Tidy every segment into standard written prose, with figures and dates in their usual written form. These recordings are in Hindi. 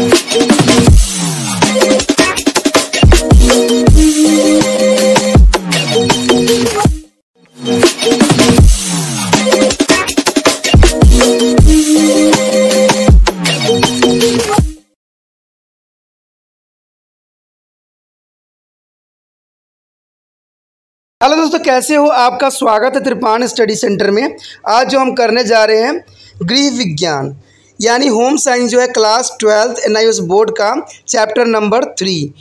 हेलो दोस्तों, कैसे हो? आपका स्वागत है त्रिपान स्टडी सेंटर में। आज जो हम करने जा रहे हैं गृह विज्ञान यानी होम साइंस जो है क्लास 12th NIOS बोर्ड का चैप्टर नंबर 3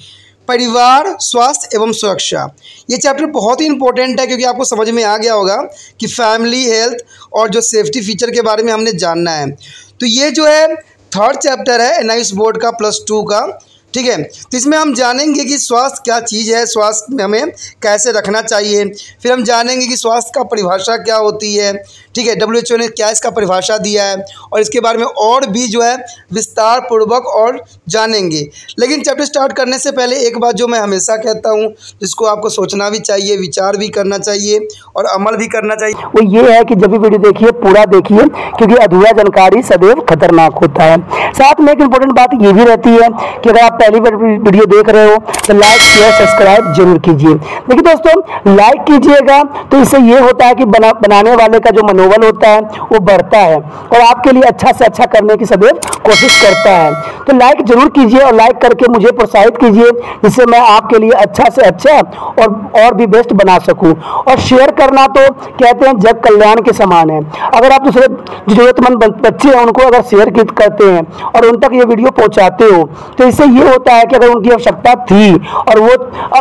परिवार, स्वास्थ्य एवं सुरक्षा। ये चैप्टर बहुत ही इंपॉर्टेंट है क्योंकि आपको समझ में आ गया होगा कि फैमिली हेल्थ और जो सेफ्टी फीचर के बारे में हमने जानना है। तो ये जो है 3rd चैप्टर है NIOS बोर्ड का +2 का, ठीक है। तो इसमें हम जानेंगे कि स्वास्थ्य क्या चीज़ है, स्वास्थ्य में हमें कैसे रखना चाहिए। फिर हम जानेंगे कि स्वास्थ्य का परिभाषा क्या होती है, ठीक है। WHO ने क्या इसका परिभाषा दिया है और इसके बारे में और भी जो है विस्तार पूर्वक और जानेंगे। लेकिन चैप्टर स्टार्ट करने से पहले एक बात जो मैं हमेशा कहता हूँ, जिसको आपको सोचना भी चाहिए, विचार भी करना चाहिए और अमल भी करना चाहिए, वो ये है कि जब भी वीडियो देखिए पूरा देखिए, क्योंकि अधूरा जानकारी सदैव खतरनाक होता है। साथ में एक इम्पोर्टेंट बात ये भी रहती है कि अगर आप पहली बार वीडियो देख रहे हो तो लाइक शेयर सब्सक्राइब जरूर कीजिए। देखिए दोस्तों, लाइक कीजिएगा तो इससे ये होता है कि बनाने वाले का जो मनोबल होता है वो बढ़ता है और आपके लिए अच्छा से अच्छा करने की सदैव कोशिश करता है। तो लाइक जरूर कीजिए और लाइक करके मुझे प्रोत्साहित कीजिए, जिससे मैं आपके लिए अच्छा से अच्छा और भी बेस्ट बना सकूं। और शेयर करना तो कहते हैं जग कल्याण के समान है। अगर आप दूसरे जरूरतमंद बच्चे हैं उनको अगर शेयर करते हैं और उन तक ये वीडियो पहुंचाते हो तो इससे ये होता है कि अगर उनकी आवश्यकता थी और वो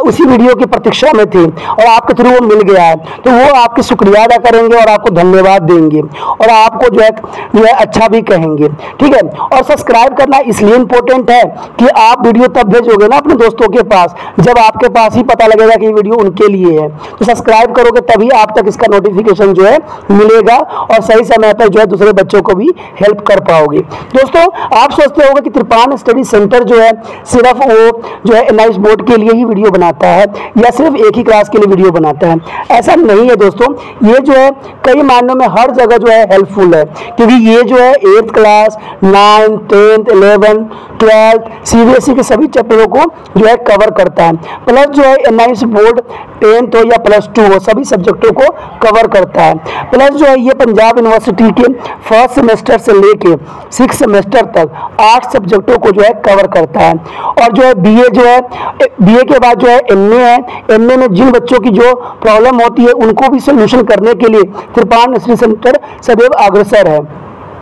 उसी वीडियो की प्रतीक्षा में थे और आपके थ्रू वो मिल गया है तो वो आपकी शुक्रिया अदा करेंगे और आपको धन्यवाद देंगे और आपको जो है अच्छा भी कहेंगे, ठीक है। और सब्सक्राइब करना इसलिए इम्पोर्टेंट है कि आप वीडियो तब भेजोगे ना अपने दोस्तों के पास जब आपके पास ही पता लगेगा कि ये वीडियो उनके लिए है। तो सब्सक्राइब करोगे तभी आप तक इसका नोटिफिकेशन जो है मिलेगा और सही समय पर जो है दूसरे बच्चों को भी हेल्प कर पाओगे। दोस्तों, आप सोचते होंगे कि त्रिपान स्टडी सेंटर जो है सिर्फ वो जो है NIOS बोर्ड के लिए ही वीडियो बनाता है या सिर्फ एक ही क्लास के लिए वीडियो बनाता है। ऐसा नहीं है दोस्तों, ये जो है कई मायनों में हर जगह जो है हेल्पफुल है, क्योंकि ये जो है 8th class 9th 10th 11th 12th CBSE के सभी चैप्टरों को जो है कवर करता है। प्लस जो है NIOS बोर्ड 10th हो या +2 हो सभी सब्जेक्टों को कवर करता है। प्लस जो है ये पंजाब यूनिवर्सिटी के 1st सेमेस्टर से लेके 6th सेमेस्टर तक 8 सब्जेक्टों को जो है कवर करता है। और जो है BA जो है BA के बाद जो है MA है। MA में जिन बच्चों की जो प्रॉब्लम होती है उनको भी सोल्यूशन करने के लिए त्रिपान स्टडी सेंटर सदैव अग्रसर है।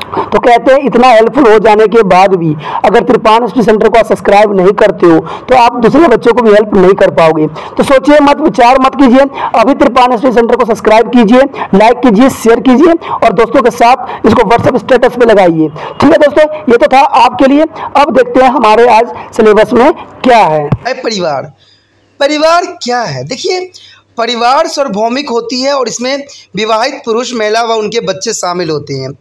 तो कहते हैं इतना हेल्पफुल हो जाने के बाद भी अगर त्रिपान स्टडी सेंटर को आप सब्सक्राइब नहीं करते हो तो आप दूसरे बच्चों को भी हेल्प नहीं कर पाओगे। तो सोचिए मत, विचार मत कीजिए, अभी त्रिपान स्टडी सेंटर को सब्सक्राइब कीजिए, लाइक कीजिए, शेयर कीजिए और दोस्तों के साथ इसको व्हाट्सएप स्टेटस पे लगाइए। ठीक है दोस्तों, ये तो था आपके लिए। अब देखते हैं हमारे आज सिलेबस में क्या है। परिवार क्या है? देखिए, परिवार सार्वभौमिक होती है और इसमें विवाहित पुरुष, महिला व उनके बच्चे शामिल होते हैं।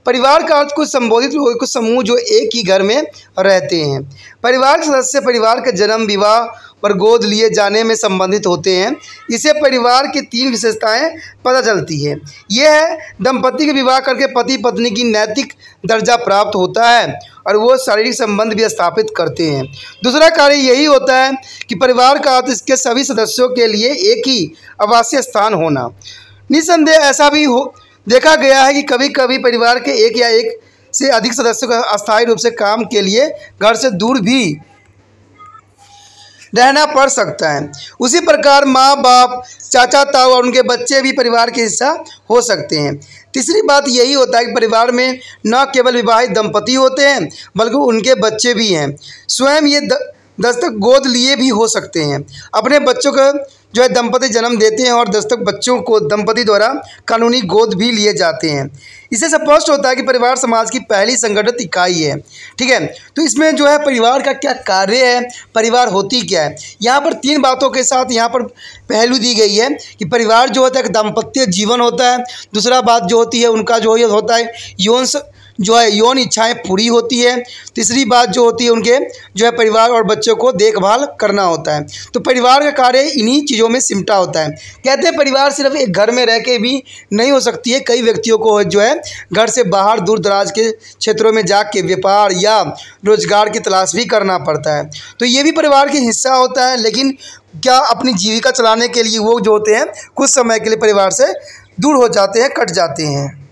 परिवार का अर्थ कुछ संबोधित कुछ समूह जो एक ही घर में रहते हैं। परिवार के सदस्य परिवार का जन्म, विवाह और गोद लिए जाने में संबंधित होते हैं। इसे परिवार की 3 विशेषताएं पता चलती है। यह है दंपति के विवाह करके पति पत्नी की नैतिक दर्जा प्राप्त होता है और वो शारीरिक संबंध भी स्थापित करते हैं। दूसरा कार्य यही होता है कि परिवार का अर्थ इसके सभी सदस्यों के लिए एक ही आवासीय स्थान होना। निस्संदेह ऐसा भी देखा गया है कि कभी कभी परिवार के एक या एक से अधिक सदस्यों का अस्थायी रूप से काम के लिए घर से दूर भी रहना पड़ सकता है। उसी प्रकार माँ बाप, चाचा ताऊ और उनके बच्चे भी परिवार के हिस्सा हो सकते हैं। तीसरी बात यही होता है कि परिवार में न केवल विवाहित दंपति होते हैं बल्कि उनके बच्चे भी हैं। स्वयं ये दस्तक गोद लिए भी हो सकते हैं। अपने बच्चों को जो है दंपति जन्म देते हैं और दस्तक बच्चों को दंपति द्वारा कानूनी गोद भी लिए जाते हैं। इससे स्पष्ट होता है कि परिवार समाज की पहली संगठित इकाई है, ठीक है। तो इसमें जो है परिवार का क्या कार्य है, परिवार होती क्या है, यहाँ पर 3 बातों के साथ यहाँ पर पहलू दी गई है कि परिवार जो होता है एक दाम्पत्य जीवन होता है। दूसरा बात जो होती है उनका जो होता है यौन जो है यौन इच्छाएं पूरी होती है। तीसरी बात जो होती है उनके जो है परिवार और बच्चों को देखभाल करना होता है। तो परिवार का कार्य इन्हीं चीज़ों में सिमटा होता है। कहते हैं परिवार सिर्फ एक घर में रह के भी नहीं हो सकती है, कई व्यक्तियों को जो है घर से बाहर दूर दराज के क्षेत्रों में जाके व्यापार या रोजगार की तलाश भी करना पड़ता है। तो ये भी परिवार का हिस्सा होता है, लेकिन क्या अपनी जीविका चलाने के लिए वो जो होते हैं कुछ समय के लिए परिवार से दूर हो जाते हैं, कट जाते हैं।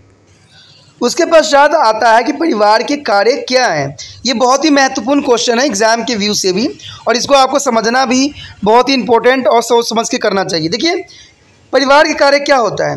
उसके पश्चात आता है कि परिवार के कार्य क्या हैं। ये बहुत ही महत्वपूर्ण क्वेश्चन है एग्जाम के व्यू से भी, और इसको आपको समझना भी बहुत ही इंपॉर्टेंट और सोच समझ के करना चाहिए। देखिए परिवार के कार्य क्या होता है,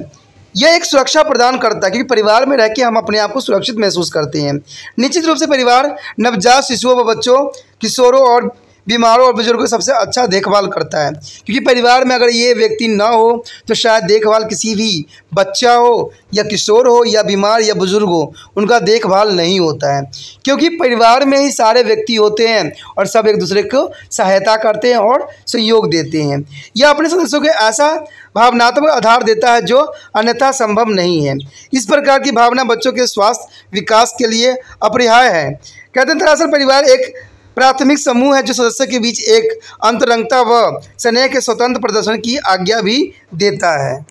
यह एक सुरक्षा प्रदान करता है, क्योंकि परिवार में रह के हम अपने आप को सुरक्षित महसूस करते हैं। निश्चित रूप से परिवार नवजात शिशुओं व बच्चों, किशोरों और बीमारों और बुजुर्गों की सबसे अच्छा देखभाल करता है, क्योंकि परिवार में अगर ये व्यक्ति ना हो तो शायद देखभाल किसी भी बच्चा हो या किशोर हो या बीमार या बुजुर्ग हो उनका देखभाल नहीं होता है, क्योंकि परिवार में ही सारे व्यक्ति होते हैं और सब एक दूसरे को सहायता करते हैं और सहयोग देते हैं। यह अपने सदस्यों को ऐसा भावनात्मक आधार देता है जो अन्यथा संभव नहीं है। इस प्रकार की भावना बच्चों के स्वास्थ्य विकास के लिए अपरिहार्य है। कहते हैं दरअसल परिवार एक प्राथमिक समूह है जो सदस्यों के बीच एक अंतरंगता व स्नेह के स्वतंत्र प्रदर्शन की आज्ञा भी देता है।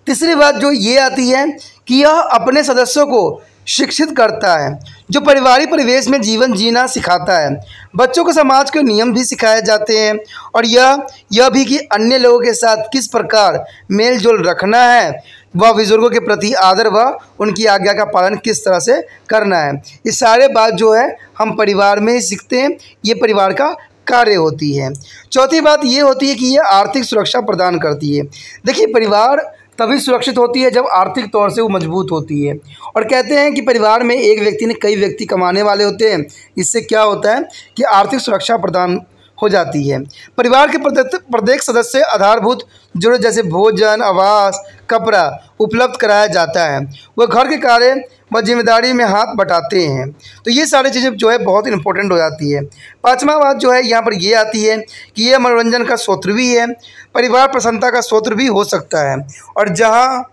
तीसरी बात जो ये आती है कि यह अपने सदस्यों को शिक्षित करता है, जो पारिवारिक परिवेश में जीवन जीना सिखाता है। बच्चों को समाज के नियम भी सिखाए जाते हैं और यह भी कि अन्य लोगों के साथ किस प्रकार मेल जोल रखना है, वह बुजुर्गों के प्रति आदर व उनकी आज्ञा का पालन किस तरह से करना है। ये सारे बात जो है हम परिवार में ही सीखते हैं, ये परिवार का कार्य होती है। चौथी बात ये होती है कि यह आर्थिक सुरक्षा प्रदान करती है। देखिए परिवार तभी सुरक्षित होती है जब आर्थिक तौर से वो मजबूत होती है, और कहते हैं कि परिवार में एक व्यक्ति ने कई व्यक्ति कमाने वाले होते हैं। इससे क्या होता है कि आर्थिक सुरक्षा प्रदान हो जाती है। परिवार के प्रत्येक सदस्य आधारभूत जरूरत जैसे भोजन, आवास, कपड़ा उपलब्ध कराया जाता है। वह घर के कार्य व जिम्मेदारी में हाथ बटाते हैं। तो ये सारी चीज़ें जो है बहुत इंपॉर्टेंट हो जाती है। पांचवा बात जो है यहाँ पर ये आती है कि यह मनोरंजन का स्रोत भी है, परिवार प्रसन्नता का स्रोत भी हो सकता है, और जहाँ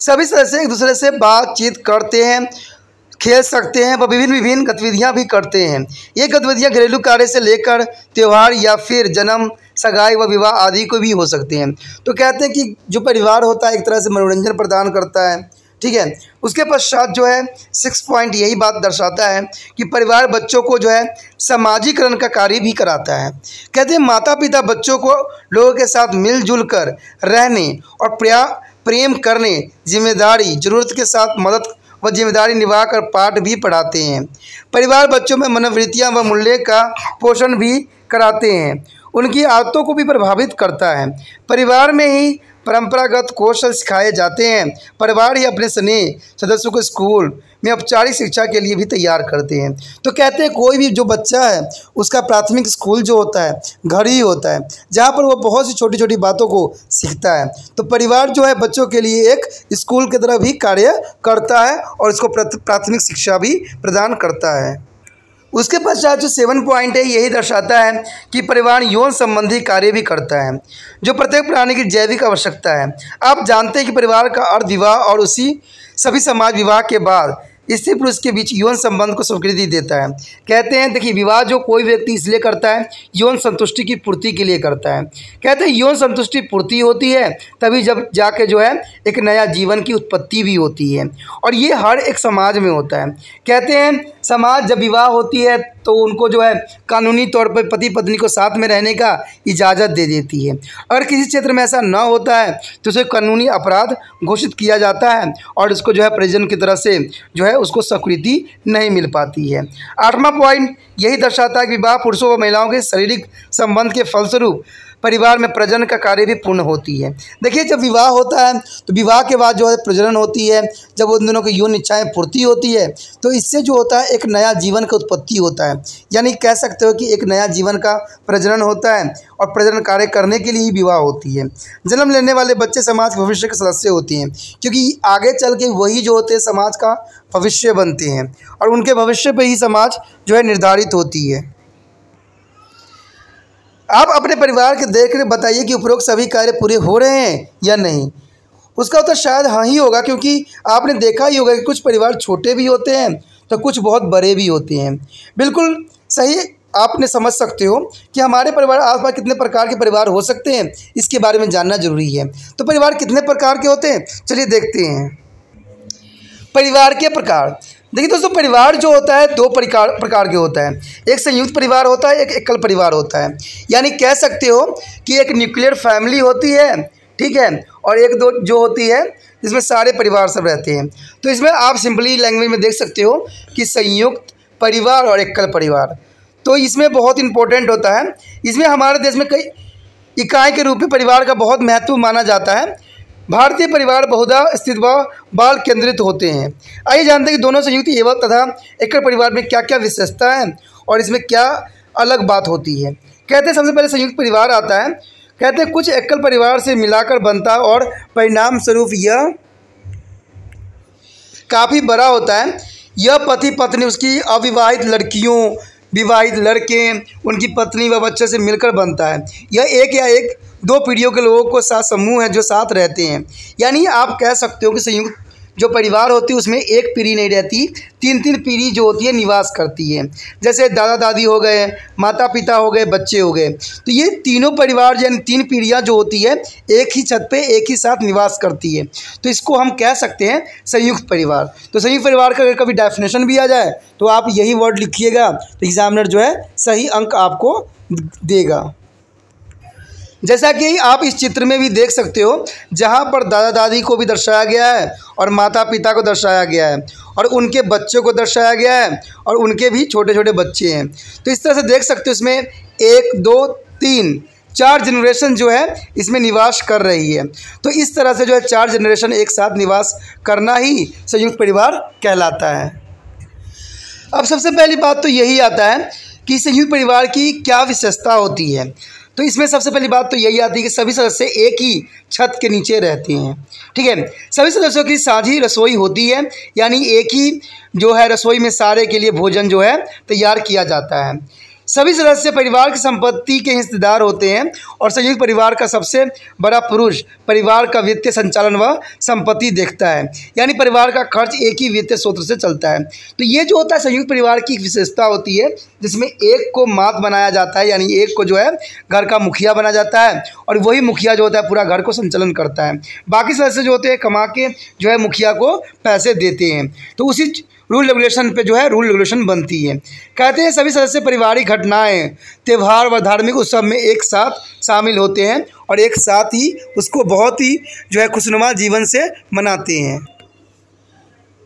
सभी सदस्य एक दूसरे से बातचीत करते हैं, खेल सकते हैं, वह विभिन्न गतिविधियां भी करते हैं। ये गतिविधियां घरेलू कार्य से लेकर त्यौहार या फिर जन्म, सगाई व विवाह आदि को भी हो सकते हैं। तो कहते हैं कि जो परिवार होता है एक तरह से मनोरंजन प्रदान करता है, ठीक है। उसके पश्चात जो है 6 पॉइंट यही बात दर्शाता है कि परिवार बच्चों को जो है सामाजिकरण का कार्य भी कराता है। कहते हैं माता पिता बच्चों को लोगों के साथ मिलजुल कर रहने और प्रेम करने, जिम्मेदारी, ज़रूरत के साथ मदद व जिम्मेदारी निभाकर पाठ भी पढ़ाते हैं। परिवार बच्चों में मनोवृत्तियाँ व मूल्य का पोषण भी कराते हैं, उनकी आदतों को भी प्रभावित करता है। परिवार में ही परंपरागत कौशल सिखाए जाते हैं। परिवार ही अपने स्नेह सदस्यों को स्कूल में औपचारिक शिक्षा के लिए भी तैयार करते हैं। तो कहते हैं कोई भी जो बच्चा है उसका प्राथमिक स्कूल जो होता है घर ही होता है, जहाँ पर वो बहुत सी छोटी छोटी बातों को सीखता है। तो परिवार जो है बच्चों के लिए एक स्कूल की तरह भी कार्य करता है और इसको प्राथमिक शिक्षा भी प्रदान करता है। उसके पश्चात जो 7 पॉइंट है यही दर्शाता है कि परिवार यौन संबंधी कार्य भी करता है, जो प्रत्येक प्राणी की जैविक आवश्यकता है। आप जानते हैं कि परिवार का अर्थ विवाह और उसी सभी समाज विवाह के बाद स्त्री पुरुष के बीच यौन संबंध को स्वीकृति देता है। कहते हैं देखिए विवाह जो कोई व्यक्ति इसलिए करता है यौन संतुष्टि की पूर्ति के लिए करता है। कहते हैं यौन संतुष्टि पूर्ति होती है तभी जब जाके जो है एक नया जीवन की उत्पत्ति भी होती है, और ये हर एक समाज में होता है। कहते हैं समाज जब विवाह होती है तो उनको जो है कानूनी तौर पर पति पत्नी को साथ में रहने का इजाज़त दे देती है। अगर किसी क्षेत्र में ऐसा ना होता है तो उसे कानूनी अपराध घोषित किया जाता है और उसको जो है परिजन की तरफ से जो है उसको स्वीकृति नहीं मिल पाती है। 8वां पॉइंट यही दर्शाता है कि विवाह पुरुषों व महिलाओं के शारीरिक संबंध के फलस्वरूप परिवार में प्रजनन का कार्य भी पूर्ण होती है। देखिए जब विवाह होता है तो विवाह के बाद जो है प्रजनन होती है, जब उन दोनों की यौन इच्छाएं पूर्ति होती है तो इससे जो होता है एक नया जीवन का उत्पत्ति होता है, यानी कह सकते हो कि एक नया जीवन का प्रजनन होता है और प्रजनन कार्य करने के लिए ही विवाह होती है। जन्म लेने वाले बच्चे समाज के भविष्य के सदस्य होते हैं, क्योंकि आगे चल के वही जो होते हैं समाज का भविष्य बनते हैं और उनके भविष्य पर ही समाज जो है निर्धारित होती है। आप अपने परिवार के देख कर बताइए कि उपरोक्त सभी कार्य पूरे हो रहे हैं या नहीं। उसका उत्तर शायद हाँ ही होगा, क्योंकि आपने देखा ही होगा कि कुछ परिवार छोटे भी होते हैं तो कुछ बहुत बड़े भी होते हैं। बिल्कुल सही आपने समझ सकते हो कि हमारे परिवार आसपास कितने प्रकार के परिवार हो सकते हैं, इसके बारे में जानना जरूरी है। तो परिवार कितने प्रकार के होते हैं, चलिए देखते हैं। परिवार के प्रकार। देखिए दोस्तों, परिवार जो होता है दो प्रकार के होता है। एक संयुक्त परिवार होता है, एक एकल परिवार होता है। यानी कह सकते हो कि एक न्यूक्लियर फैमिली होती है, ठीक है, और एक दो जो होती है जिसमें सारे परिवार सब रहते हैं। तो इसमें आप सिंपली लैंग्वेज में देख सकते हो कि संयुक्त परिवार और एकल परिवार। तो इसमें बहुत इंपॉर्टेंट होता है। इसमें हमारे देश में कई इकाई के रूप में परिवार का बहुत महत्व माना जाता है। भारतीय परिवार बहुधा स्थित व बाल केंद्रित होते हैं। आइए जानते हैं कि दोनों संयुक्त एवं तथा एकल परिवार में क्या क्या विशेषता है और इसमें क्या अलग बात होती है। कहते हैं सबसे पहले संयुक्त परिवार आता है। कहते हैं कुछ एकल परिवार से मिलाकर बनता है और परिणाम स्वरूप यह काफ़ी बड़ा होता है। यह पति पत्नी, उसकी अविवाहित लड़कियों, विवाहित लड़के, उनकी पत्नी व बच्चे से मिलकर बनता है। यह एक या एक दो पीढ़ियों के लोगों को साथ समूह है जो साथ रहते हैं। यानी आप कह सकते हो कि संयुक्त जो परिवार होती है उसमें एक पीढ़ी नहीं रहती, तीन तीन पीढ़ी जो होती है निवास करती है। जैसे दादा दादी हो गए, माता पिता हो गए, बच्चे हो गए। तो ये तीनों परिवार यानी तीन पीढ़ियाँ जो होती है एक ही छत पे एक ही साथ निवास करती है। तो इसको हम कह सकते हैं संयुक्त परिवार। तो संयुक्त परिवार का अगर कभी डेफिनेशन भी आ जाए तो आप यही वर्ड लिखिएगा, तो एग्जामिनर जो है सही अंक आपको देगा। जैसा कि आप इस चित्र में भी देख सकते हो, जहाँ पर दादा दादी को भी दर्शाया गया है और माता पिता को दर्शाया गया है और उनके बच्चों को दर्शाया गया है और उनके भी छोटे छोटे बच्चे हैं। तो इस तरह से देख सकते हो इसमें 1 2 3 4 जनरेशन जो है इसमें निवास कर रही है। तो इस तरह से जो है 4 जनरेशन एक साथ निवास करना ही संयुक्त परिवार कहलाता है। अब सबसे पहली बात तो यही आता है कि संयुक्त परिवार की क्या विशेषता होती है। तो इसमें सबसे पहली बात तो यही आती है कि सभी सदस्य एक ही छत के नीचे रहते हैं, ठीक है। सभी सदस्यों की साझी रसोई होती है, यानी एक ही जो है रसोई में सारे के लिए भोजन जो है तैयार किया जाता है। सभी सदस्य परिवार की संपत्ति के हिस्सेदार होते हैं और संयुक्त परिवार का सबसे बड़ा पुरुष परिवार का वित्तीय संचालन व संपत्ति देखता है। यानी परिवार का खर्च एक ही वित्तीय स्रोत से चलता है। तो ये जो होता है संयुक्त परिवार की एक विशेषता होती है, जिसमें एक को मात बनाया जाता है, यानी एक को जो है घर का मुखिया बना जाता है और वही मुखिया जो होता है पूरा घर को संचालन करता है। बाकी सदस्य जो होते हैं कमा के जो है मुखिया को पैसे देते हैं। तो उसी रूल रेगुलेशन पे जो है रूल रेगुलेशन बनती है। कहते हैं सभी सदस्य पारिवारिक घटनाएं, त्यौहार व धार्मिक उत्सव में एक साथ शामिल होते हैं और एक साथ ही उसको बहुत ही जो है खुशनुमा जीवन से मनाते हैं।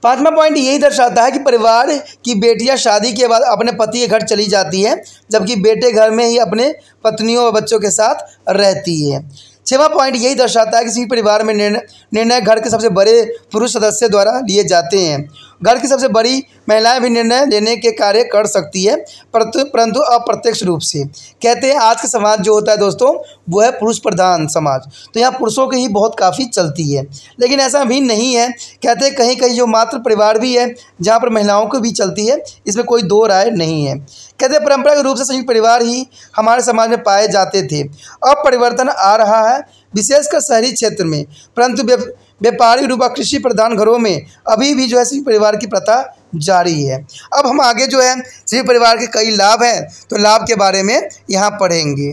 5वां पॉइंट यही दर्शाता है कि परिवार की बेटियां शादी के बाद अपने पति के घर चली जाती हैं, जबकि बेटे घर में ही अपने पत्नियों व बच्चों के साथ रहती है। 6वां पॉइंट यही दर्शाता है कि संयुक्त परिवार में निर्णय घर के सबसे बड़े पुरुष सदस्य द्वारा लिए जाते हैं। घर की सबसे बड़ी महिलाएं भी निर्णय लेने के कार्य कर सकती है, परंतु अप्रत्यक्ष रूप से। कहते हैं आज का समाज जो होता है दोस्तों वो है पुरुष प्रधान समाज, तो यहाँ पुरुषों की ही बहुत काफ़ी चलती है, लेकिन ऐसा भी नहीं है। कहते हैं कहीं कहीं जो मात्र परिवार भी है जहाँ पर महिलाओं को भी चलती है, इसमें कोई दो राय नहीं है। कहते हैं परंपरागत रूप से संयुक्त परिवार ही हमारे समाज में पाए जाते थे। अब परिवर्तन आ रहा है विशेषकर शहरी क्षेत्र में, परंतु व्यापारी रूप कृषि प्रधान घरों में अभी भी जो है संयुक्त परिवार की प्रथा जारी है। अब हम आगे जो है संयुक्त परिवार के कई लाभ हैं, तो लाभ के बारे में यहाँ पढ़ेंगे।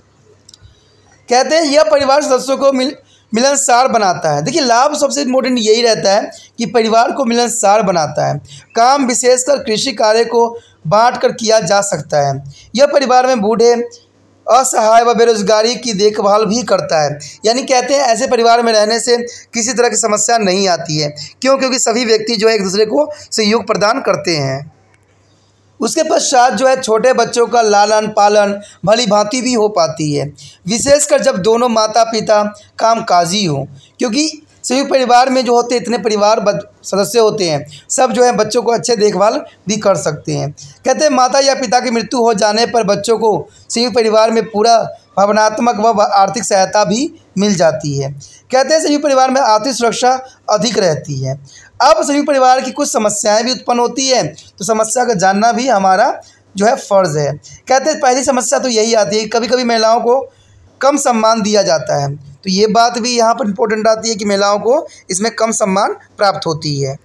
कहते हैं यह परिवार सदस्यों को मिलनसार बनाता है। देखिए लाभ सबसे इम्पोर्टेंट यही रहता है कि परिवार को मिलनसार बनाता है। काम विशेषकर कृषि कार्य को बांट कर किया जा सकता है। यह परिवार में बूढ़े, असहाय व बेरोजगारी की देखभाल भी करता है। यानी कहते हैं ऐसे परिवार में रहने से किसी तरह की समस्या नहीं आती है। क्योंकि सभी व्यक्ति जो है एक दूसरे को सहयोग प्रदान करते हैं। उसके पश्चात जो है छोटे बच्चों का लालन पालन भली भांति भी हो पाती है, विशेषकर जब दोनों माता पिता कामकाजी हों। क्योंकि संयुक्त परिवार में जो होते इतने परिवार सदस्य होते हैं, सब जो है बच्चों को अच्छे देखभाल भी कर सकते हैं। कहते हैं माता या पिता की मृत्यु हो जाने पर बच्चों को संयुक्त परिवार में पूरा भावनात्मक व आर्थिक सहायता भी मिल जाती है। कहते हैं संयुक्त परिवार में आर्थिक सुरक्षा अधिक रहती है। अब संयुक्त परिवार की कुछ समस्याएं भी उत्पन्न होती है, तो समस्या का जानना भी हमारा जो है फ़र्ज़ है। कहते हैं पहली समस्या तो यही आती है, कभी कभी महिलाओं को कम सम्मान दिया जाता है। तो ये बात भी यहाँ पर इम्पोर्टेंट आती है कि महिलाओं को इसमें कम सम्मान प्राप्त होती है।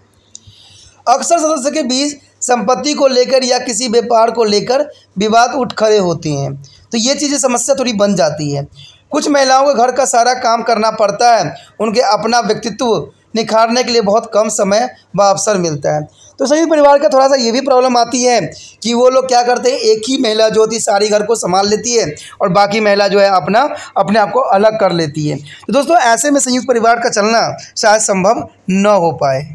अक्सर सदस्य के बीच संपत्ति को लेकर या किसी व्यापार को लेकर विवाद उठ खड़े होते हैं, तो ये चीज़ें समस्या थोड़ी बन जाती है। कुछ महिलाओं को घर का सारा काम करना पड़ता है, उनके अपना व्यक्तित्व निखारने के लिए बहुत कम समय व अवसर मिलता है। तो संयुक्त परिवार का थोड़ा सा ये भी प्रॉब्लम आती है कि वो लोग क्या करते हैं, एक ही महिला जो होती है सारी घर को संभाल लेती है और बाकी महिला जो है अपने आप को अलग कर लेती है। तो दोस्तों ऐसे में संयुक्त परिवार का चलना शायद संभव न हो पाए।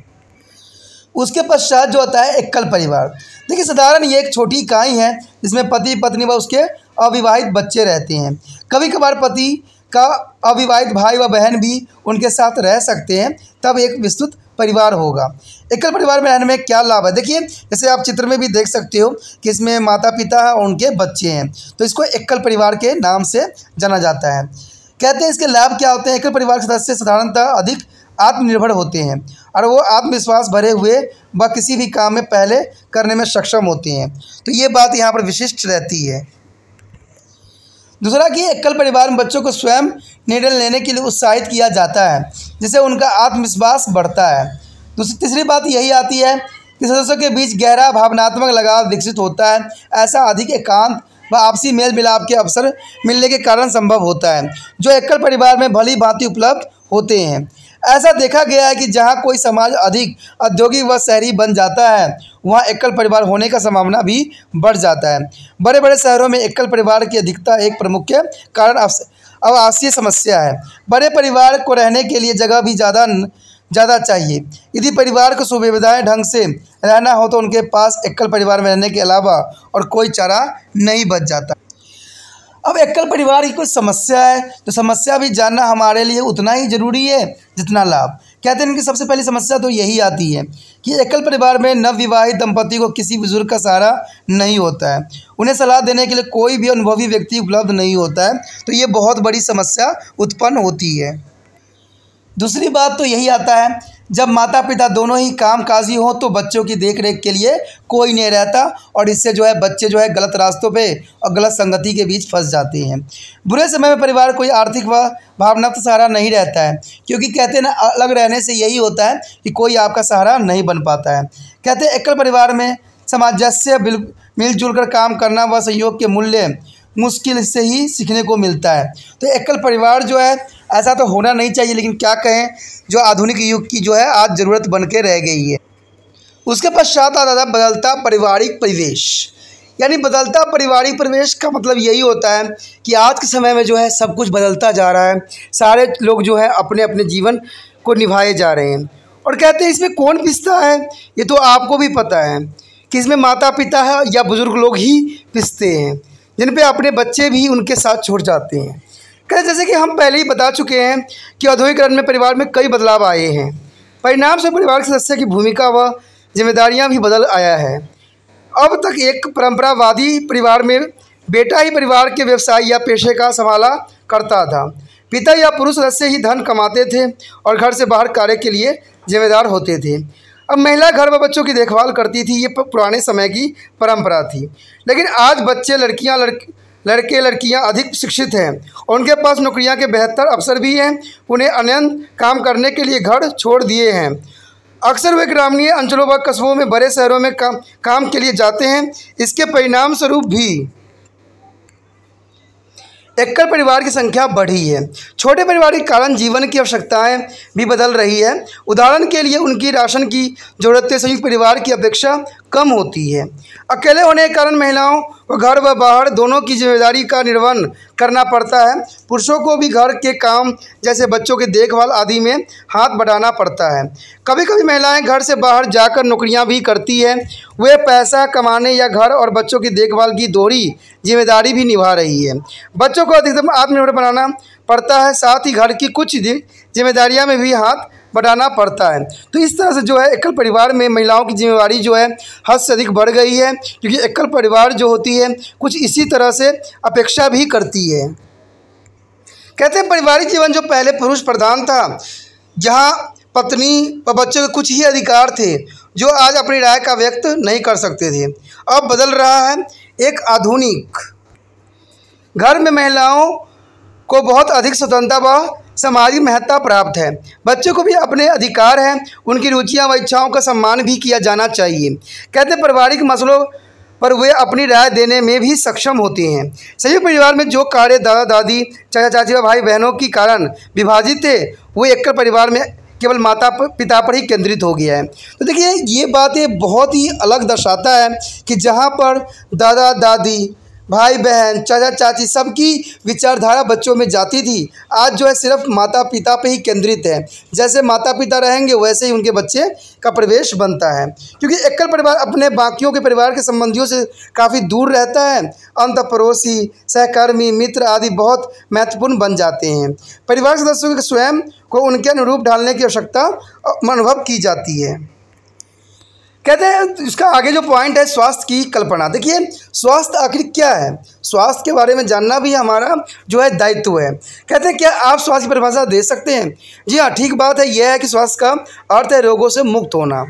उसके पश्चात जो होता है एकल परिवार। देखिए साधारण ये एक छोटी इकाई है जिसमें पति पत्नी व उसके अविवाहित बच्चे रहते हैं। कभी कभार पति का अविवाहित भाई व बहन भी उनके साथ रह सकते हैं, तब एक विस्तृत परिवार होगा। एकल परिवार में रहने में क्या लाभ है, देखिए जैसे आप चित्र में भी देख सकते हो कि इसमें माता पिता है और उनके बच्चे हैं, तो इसको एकल परिवार के नाम से जाना जाता है। कहते हैं इसके लाभ क्या होते हैं। एकल परिवार के सदस्य साधारणतः अधिक आत्मनिर्भर होते हैं और वो आत्मविश्वास भरे हुए व किसी भी काम में पहले करने में सक्षम होते हैं, तो ये बात यहाँ पर विशिष्ट रहती है। दूसरा कि एकल परिवार में बच्चों को स्वयं निर्णय लेने के लिए उत्साहित किया जाता है, जिससे उनका आत्मविश्वास बढ़ता है। तीसरी बात यही आती है कि सदस्यों के बीच गहरा भावनात्मक लगाव विकसित होता है। ऐसा अधिक एकांत व आपसी मेल मिलाप के अवसर मिलने के कारण संभव होता है, जो एकल परिवार में भली भांति उपलब्ध होते हैं। ऐसा देखा गया है कि जहाँ कोई समाज अधिक औद्योगिक व शहरी बन जाता है, वहाँ एकल परिवार होने का संभावना भी बढ़ जाता है। बड़े बड़े शहरों में एकल परिवार की अधिकता एक प्रमुख कारण आवासीय समस्या है। बड़े परिवार को रहने के लिए जगह भी ज़्यादा चाहिए। यदि परिवार को सुविधाएं ढंग से रहना हो तो उनके पास एकल परिवार में रहने के अलावा और कोई चारा नहीं बच जाता। अब एकल परिवार की कोई समस्या है तो समस्या भी जानना हमारे लिए उतना ही ज़रूरी है जितना लाभ। कहते हैं इनकी सबसे पहली समस्या तो यही आती है कि एकल परिवार में नवविवाहित दंपति को किसी बुजुर्ग का सहारा नहीं होता है, उन्हें सलाह देने के लिए कोई भी अनुभवी व्यक्ति उपलब्ध नहीं होता है, तो ये बहुत बड़ी समस्या उत्पन्न होती है। दूसरी बात तो यही आता है जब माता पिता दोनों ही कामकाजी हों तो बच्चों की देखरेख के लिए कोई नहीं रहता और इससे जो है बच्चे जो है गलत रास्तों पे और गलत संगति के बीच फंस जाते हैं। बुरे समय में परिवार कोई आर्थिक व भावनात्मक सहारा नहीं रहता है, क्योंकि कहते हैं ना अलग रहने से यही होता है कि कोई आपका सहारा नहीं बन पाता है। कहते हैं एकल परिवार में सामंजस्य मिलजुल कर काम करना व सहयोग के मूल्य मुश्किल से ही सीखने को मिलता है। तो एकल परिवार जो है ऐसा तो होना नहीं चाहिए, लेकिन क्या कहें जो आधुनिक युग की जो है आज ज़रूरत बन के रह गई है। उसके पश्चात आता था बदलता पारिवारिक परिवेश। यानी बदलता पारिवारिक परिवेश का मतलब यही होता है कि आज के समय में जो है सब कुछ बदलता जा रहा है, सारे लोग जो है अपने अपने जीवन को निभाए जा रहे हैं। और कहते हैं इसमें कौन पिसता है, ये तो आपको भी पता है कि इसमें माता पिता है या बुज़ुर्ग लोग ही पिसते हैं, जिन पे अपने बच्चे भी उनके साथ छूट जाते हैं। कहते जैसे कि हम पहले ही बता चुके हैं कि औद्योगिकरण में परिवार में कई बदलाव आए हैं। परिणाम से परिवार के सदस्य की भूमिका व जिम्मेदारियां भी बदल आया है। अब तक एक परंपरावादी परिवार में बेटा ही परिवार के व्यवसाय या पेशे का संभाला करता था। पिता या पुरुष सदस्य ही धन कमाते थे और घर से बाहर कार्य के लिए जिम्मेदार होते थे। अब महिला घर व बच्चों की देखभाल करती थी, ये पुराने समय की परंपरा थी। लेकिन आज बच्चे लड़के लड़कियां अधिक शिक्षित हैं और उनके पास नौकरियां के बेहतर अवसर भी हैं। उन्हें अनंत काम करने के लिए घर छोड़ दिए हैं। अक्सर वे ग्रामीण अंचलों व कस्बों में बड़े शहरों में काम के लिए जाते हैं। इसके परिणाम स्वरूप भी एकल परिवार की संख्या बढ़ी है। छोटे परिवार के कारण जीवन की आवश्यकताएं भी बदल रही है। उदाहरण के लिए उनकी राशन की ज़रूरतें संयुक्त परिवार की अपेक्षा कम होती है। अकेले होने के कारण महिलाओं को घर व बाहर दोनों की जिम्मेदारी का निर्वहन करना पड़ता है। पुरुषों को भी घर के काम जैसे बच्चों की देखभाल आदि में हाथ बढ़ाना पड़ता है। कभी कभी महिलाएं घर से बाहर जाकर नौकरियां भी करती हैं। वे पैसा कमाने या घर और बच्चों की देखभाल की दोहरी जिम्मेदारी भी निभा रही है। बच्चों को अधिकतम आत्मनिर्भर बनाना पड़ता है, साथ ही घर की कुछ जिम्मेदारियां में भी हाथ बढ़ाना पड़ता है। तो इस तरह से जो है एकल परिवार में महिलाओं की जिम्मेदारी जो है हद से अधिक बढ़ गई है, क्योंकि एकल परिवार जो होती है कुछ इसी तरह से अपेक्षा भी करती है। कहते हैं पारिवारिक जीवन जो पहले पुरुष प्रधान था, जहां पत्नी व बच्चों के कुछ ही अधिकार थे जो आज अपनी राय का व्यक्त नहीं कर सकते थे, अब बदल रहा है। एक आधुनिक घर में महिलाओं को बहुत अधिक स्वतंत्रता व सामाजिक महत्ता प्राप्त है। बच्चों को भी अपने अधिकार हैं, उनकी रुचियां व इच्छाओं का सम्मान भी किया जाना चाहिए। कहते हैं पारिवारिक मसलों पर वे अपनी राय देने में भी सक्षम होते हैं। संयुक्त परिवार में जो कार्य दादा दादी, चाचा चाची व भाई बहनों के कारण विभाजित थे, वो एकल परिवार में केवल माता पिता पर ही केंद्रित हो गया है। तो देखिए ये बातें बहुत ही अलग दर्शाता है कि जहाँ पर दादा दादी, भाई बहन, चाचा चाची सबकी विचारधारा बच्चों में जाती थी, आज जो है सिर्फ माता पिता पे ही केंद्रित है। जैसे माता पिता रहेंगे वैसे ही उनके बच्चे का प्रवेश बनता है, क्योंकि एकल परिवार अपने बाकियों के परिवार के संबंधियों से काफ़ी दूर रहता है। अंत पड़ोसी, सहकर्मी, मित्र आदि बहुत महत्वपूर्ण बन जाते हैं। परिवार सदस्यों के स्वयं को उनके अनुरूप ढालने की आवश्यकता अनुभव की जाती है। कहते हैं इसका आगे जो पॉइंट है, स्वास्थ्य की कल्पना। देखिए स्वास्थ्य आखिर क्या है, स्वास्थ्य के बारे में जानना भी हमारा जो है दायित्व है। कहते हैं क्या आप स्वास्थ्य की परिभाषा दे सकते हैं? जी हाँ, ठीक बात है। यह है कि स्वास्थ्य का अर्थ है रोगों से मुक्त होना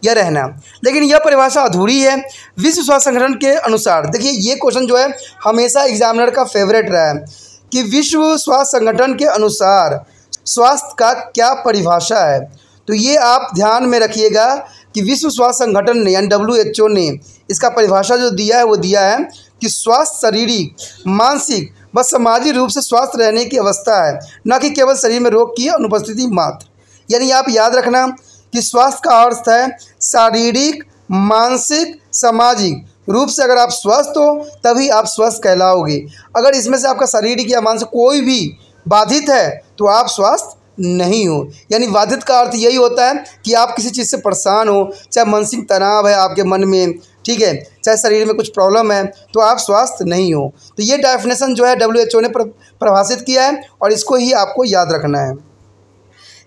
या रहना, लेकिन यह परिभाषा अधूरी है। विश्व स्वास्थ्य संगठन के अनुसार, देखिए ये क्वेश्चन जो है हमेशा एग्जामिनर का फेवरेट रहा है कि विश्व स्वास्थ्य संगठन के अनुसार स्वास्थ्य का क्या परिभाषा है। तो ये आप ध्यान में रखिएगा कि विश्व स्वास्थ्य संगठन ने यानी WHO ने इसका परिभाषा जो दिया है वो दिया है कि स्वास्थ्य शारीरिक, मानसिक व सामाजिक रूप से स्वस्थ रहने की अवस्था है, न कि केवल शरीर में रोग की अनुपस्थिति मात्र। यानी आप याद रखना कि स्वास्थ्य का अर्थ है शारीरिक, मानसिक, सामाजिक रूप से अगर आप स्वस्थ हो तभी आप स्वस्थ कहलाओगे। अगर इसमें से आपका शारीरिक या मानसिक कोई भी बाधित है तो आप स्वस्थ नहीं हो। यानी बाधित का अर्थ यही होता है कि आप किसी चीज़ से परेशान हो, चाहे मानसिक तनाव है आपके मन में, ठीक है, चाहे शरीर में कुछ प्रॉब्लम है, तो आप स्वस्थ नहीं हो। तो ये डेफिनेशन जो है WHO ने परिभाषित किया है और इसको ही आपको याद रखना है।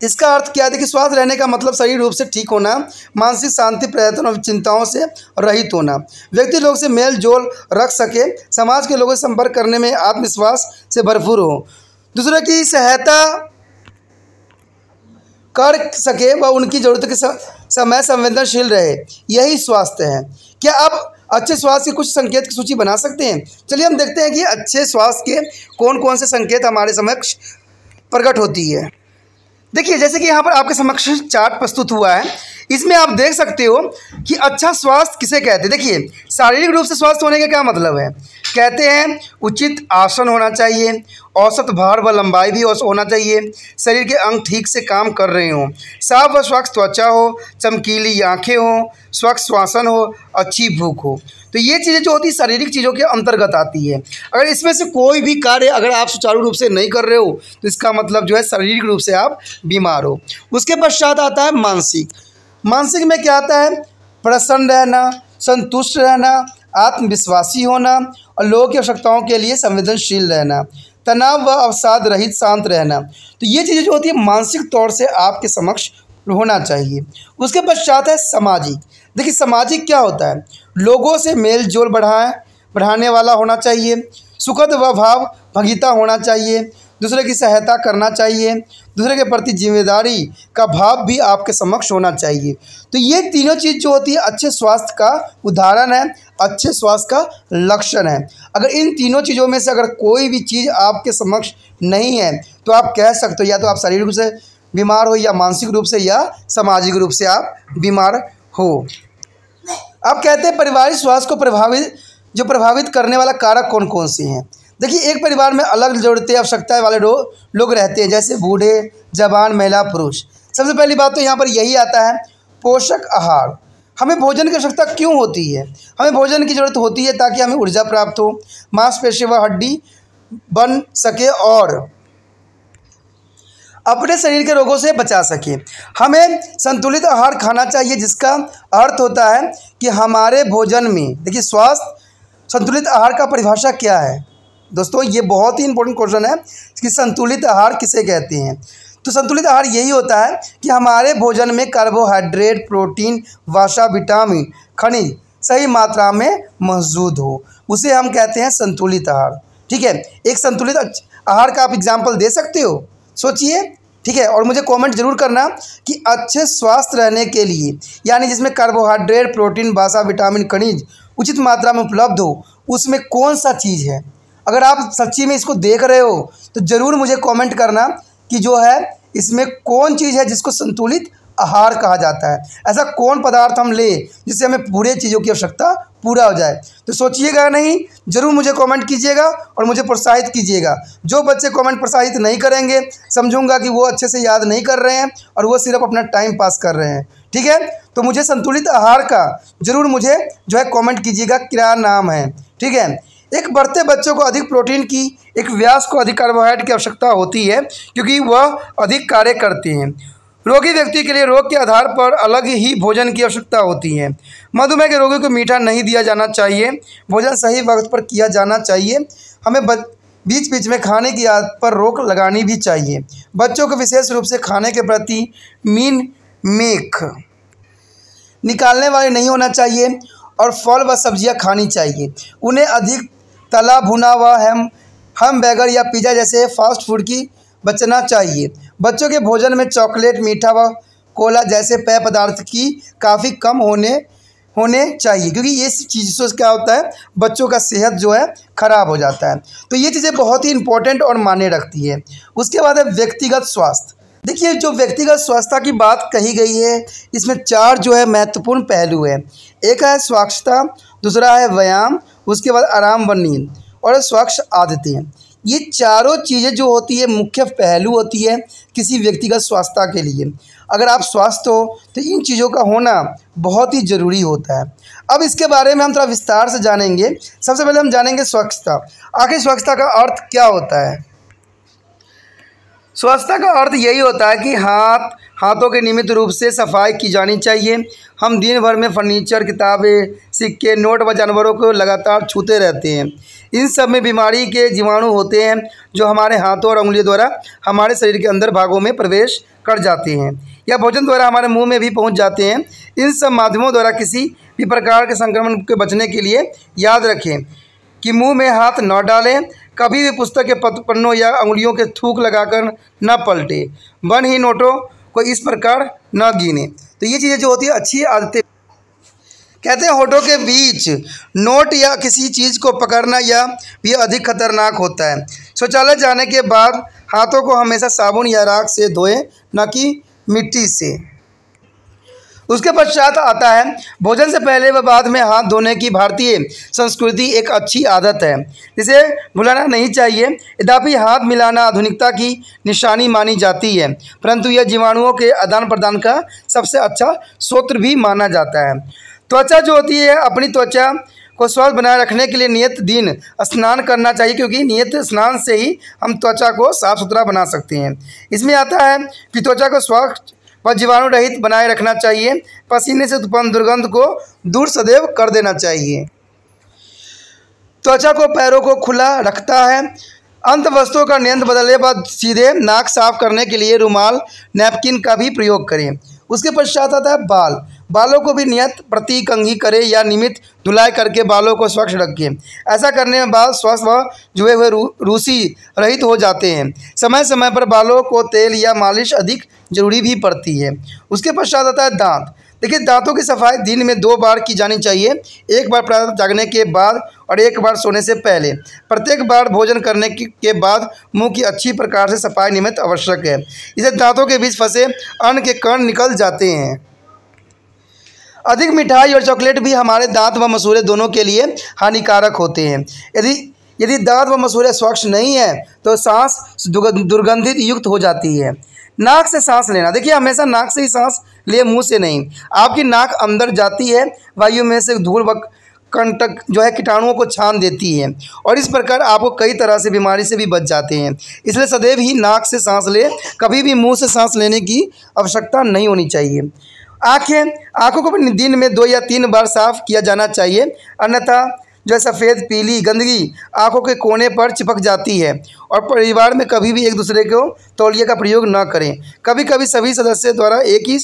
इसका अर्थ क्या है? देखिए स्वस्थ रहने का मतलब शरीर रूप से ठीक होना, मानसिक शांति, प्रयत्न और चिंताओं से रहित होना, व्यक्ति लोग से मेल जोल रख सके, समाज के लोगों से संपर्क करने में आत्मविश्वास से भरपूर हो, दूसरे की सहायता कर सके व उनकी ज़रूरत के समय संवेदनशील रहे, यही स्वास्थ्य है। क्या आप अच्छे स्वास्थ्य के कुछ संकेत की सूची बना सकते हैं? चलिए हम देखते हैं कि अच्छे स्वास्थ्य के कौन कौन से संकेत हमारे समक्ष प्रकट होती है। देखिए जैसे कि यहाँ पर आपके समक्ष चार्ट प्रस्तुत हुआ है, इसमें आप देख सकते हो कि अच्छा स्वास्थ्य किसे कहते हैं। देखिए शारीरिक रूप से स्वस्थ होने का क्या मतलब है? कहते हैं उचित आसन होना चाहिए, औसत भार व लंबाई भी होना चाहिए, शरीर के अंग ठीक से काम कर रहे हों, साफ व स्वच्छ त्वचा हो, चमकीली आँखें हों, स्वच्छ श्वसन हो, अच्छी भूख हो। तो ये चीज़ें जो होती है शारीरिक चीज़ों के अंतर्गत आती है। अगर इसमें से कोई भी कार्य अगर आप सुचारू रूप से नहीं कर रहे हो तो इसका मतलब जो है शारीरिक रूप से आप बीमार हो। उसके पश्चात आता है मानसिक। मानसिक में क्या आता है? प्रसन्न रहना, संतुष्ट रहना, आत्मविश्वासी होना और लोगों की आवश्यकताओं के लिए संवेदनशील रहना, तनाव व अवसाद रहित शांत रहना। तो ये चीज़ें जो होती है मानसिक तौर से आपके समक्ष होना चाहिए। उसके पश्चात है सामाजिक। देखिए सामाजिक क्या होता है? लोगों से मेल जोल बढ़ाने वाला होना चाहिए, सुखद व भाव भंगिता होना चाहिए, दूसरे की सहायता करना चाहिए, दूसरे के प्रति जिम्मेदारी का भाव भी आपके समक्ष होना चाहिए। तो ये तीनों चीज़ जो होती है अच्छे स्वास्थ्य का उदाहरण है, अच्छे स्वास्थ्य का लक्षण है। अगर इन तीनों चीज़ों में से अगर कोई भी चीज़ आपके समक्ष नहीं है तो आप कह सकते हो या तो आप शारीरिक रूप से बीमार हो या मानसिक रूप से या सामाजिक रूप से आप बीमार हो। अब कहते हैं पारिवारिक स्वास्थ्य को प्रभावित करने वाला कारक कौन कौन से हैं। देखिए एक परिवार में अलग ज़रूरतें आवश्यकताएं वाले लोग रहते हैं, जैसे बूढ़े, जवान, महिला, पुरुष। सबसे पहली बात तो यहाँ पर यही आता है पोषक आहार। हमें भोजन की आवश्यकता क्यों होती है? हमें भोजन की ज़रूरत होती है ताकि हमें ऊर्जा प्राप्त हो, मांसपेशी व हड्डी बन सके और अपने शरीर के रोगों से बचा सके। हमें संतुलित आहार खाना चाहिए, जिसका अर्थ होता है कि हमारे भोजन में, देखिए स्वास्थ्य संतुलित आहार का परिभाषा क्या है दोस्तों? ये बहुत ही इंपॉर्टेंट क्वेश्चन है कि संतुलित आहार किसे कहते हैं। तो संतुलित आहार यही होता है कि हमारे भोजन में कार्बोहाइड्रेट, प्रोटीन, वसा, विटामिन, खनिज सही मात्रा में मौजूद हो, उसे हम कहते हैं संतुलित आहार। ठीक है, एक संतुलित आहार का आप एग्जाम्पल दे सकते हो? सोचिए, ठीक है, और मुझे कमेंट जरूर करना कि अच्छे स्वास्थ्य रहने के लिए यानी जिसमें कार्बोहाइड्रेट, प्रोटीन, वसा, विटामिन, खनिज उचित मात्रा में उपलब्ध हो, उसमें कौन सा चीज़ है। अगर आप सच्ची में इसको देख रहे हो तो ज़रूर मुझे कमेंट करना कि जो है इसमें कौन चीज़ है जिसको संतुलित आहार कहा जाता है। ऐसा कौन पदार्थ हम ले जिससे हमें पूरे चीज़ों की आवश्यकता पूरा हो जाए। तो सोचिएगा नहीं, ज़रूर मुझे कमेंट कीजिएगा और मुझे प्रोत्साहित कीजिएगा। जो बच्चे कमेंट प्रोत्साहित नहीं करेंगे समझूंगा कि वो अच्छे से याद नहीं कर रहे हैं और वो सिर्फ अपना टाइम पास कर रहे हैं। ठीक है, तो मुझे संतुलित आहार का ज़रूर मुझे जो है कमेंट कीजिएगा क्या नाम है। ठीक है, एक बढ़ते बच्चों को अधिक प्रोटीन की, एक व्यास को अधिक कार्बोहाइड्रेट की आवश्यकता होती है क्योंकि वह अधिक कार्य करते हैं। रोगी व्यक्ति के लिए रोग के आधार पर अलग ही भोजन की आवश्यकता होती है। मधुमेह के रोगियों को मीठा नहीं दिया जाना चाहिए। भोजन सही वक्त पर किया जाना चाहिए। हमें बीच बीच में खाने की आदत पर रोक लगानी भी चाहिए। बच्चों को विशेष रूप से खाने के प्रति मीन मेख निकालने वाले नहीं होना चाहिए और फल व सब्जियां खानी चाहिए। उन्हें अधिक तला भुना व हैमबर्गर या पिज़्ज़ा जैसे फास्ट फूड की बचना चाहिए। बच्चों के भोजन में चॉकलेट, मीठा व कोला जैसे पेय पदार्थ की काफ़ी कम होने चाहिए क्योंकि ये चीज़ों से क्या होता है, बच्चों का सेहत जो है ख़राब हो जाता है। तो ये चीज़ें बहुत ही इंपॉर्टेंट और मायने रखती है। उसके बाद है व्यक्तिगत स्वास्थ्य। देखिए, जो व्यक्तिगत स्वास्थ्य की बात कही गई है इसमें 4 जो है महत्वपूर्ण पहलू है। एक है स्वच्छता, दूसरा है व्यायाम, उसके बाद आराम व नींद और स्वच्छ आदतें। ये चारों चीज़ें जो होती है मुख्य पहलू होती है किसी व्यक्तिगत स्वास्थ्य के लिए। अगर आप स्वस्थ हो तो इन चीज़ों का होना बहुत ही ज़रूरी होता है। अब इसके बारे में हम थोड़ा विस्तार से जानेंगे। सबसे पहले हम जानेंगे स्वच्छता। आखिर स्वच्छता का अर्थ क्या होता है? स्वच्छता का अर्थ यही होता है कि हाथों के नियमित रूप से सफाई की जानी चाहिए। हम दिन भर में फर्नीचर, किताबें, सिक्के, नोट व जानवरों को लगातार छूते रहते हैं। इन सब में बीमारी के जीवाणु होते हैं जो हमारे हाथों और उंगलियों द्वारा हमारे शरीर के अंदर भागों में प्रवेश कर जाते हैं या भोजन द्वारा हमारे मुंह में भी पहुंच जाते हैं। इन सब माध्यमों द्वारा किसी भी प्रकार के संक्रमण के बचने के लिए याद रखें कि मुंह में हाथ न डालें। कभी भी पुस्तक के पन्नों या उंगलियों के थूक लगाकर न पलटे। बन ही नोटों को इस प्रकार न गिने। तो ये चीज़ें जो होती है अच्छी आदतें। कहते हैं होठों के बीच नोट या किसी चीज़ को पकड़ना या भी अधिक खतरनाक होता है। शौचालय जाने के बाद हाथों को हमेशा साबुन या राख से धोएं, न कि मिट्टी से। उसके पश्चात आता है भोजन से पहले व बाद में हाथ धोने की भारतीय संस्कृति एक अच्छी आदत है जिसे भुलाना नहीं चाहिए। यद्यपि हाथ मिलाना आधुनिकता की निशानी मानी जाती है, परंतु यह जीवाणुओं के आदान प्रदान का सबसे अच्छा स्रोत भी माना जाता है। त्वचा जो होती है, अपनी त्वचा को स्वस्थ बनाए रखने के लिए नियत दिन स्नान करना चाहिए क्योंकि नियत स्नान से ही हम त्वचा को साफ सुथरा बना सकते हैं। इसमें आता है कि त्वचा को स्वच्छ व जीवाणु रहित बनाए रखना चाहिए। पसीने से उत्पन्न दुर्गंध को दूर सदैव कर देना चाहिए। त्वचा को पैरों को खुला रखता है। अंत वस्तुओं का नियंत्रण बदलने बाद सीधे नाक साफ करने के लिए रुमाल, नैपकिन का भी प्रयोग करें। उसके पश्चात आता है बालों को भी नियत प्रति कंघी करें या नियमित धुलाई करके बालों को स्वच्छ रखें। ऐसा करने में बाल स्वस्थ व जुए हुए रूसी रहित हो जाते हैं। समय समय पर बालों को तेल या मालिश अधिक जरूरी भी पड़ती है। उसके पश्चात आता है दांत। देखिए, दांतों की सफाई दिन में 2 बार की जानी चाहिए। एक बार प्रातः जागने के बाद और एक बार सोने से पहले। प्रत्येक बार भोजन करने के बाद मुंह की अच्छी प्रकार से सफाई नियमित आवश्यक है। इससे दांतों के बीच फंसे अन्न के कण निकल जाते हैं। अधिक मिठाई और चॉकलेट भी हमारे दांत व मसूड़े दोनों के लिए हानिकारक होते हैं। यदि दांत व मसूड़े स्वच्छ नहीं है तो सांस दुर्गंधित युक्त हो जाती है। नाक से सांस लेना। देखिए, हमेशा नाक से ही सांस ले, मुंह से नहीं। आपकी नाक अंदर जाती है, वायु में से धूल व कंटक जो है कीटाणुओं को छान देती है और इस प्रकार आपको कई तरह से बीमारी से भी बच जाते हैं। इसलिए सदैव ही नाक से सांस ले, कभी भी मुंह से सांस लेने की आवश्यकता नहीं होनी चाहिए। आँखों को दिन में 2 या 3 बार साफ किया जाना चाहिए, अन्यथा जो सफ़ेद पीली गंदगी आँखों के कोने पर चिपक जाती है। और परिवार में कभी भी एक दूसरे को तौलिए का प्रयोग न करें। कभी कभी सभी सदस्यों द्वारा एक ही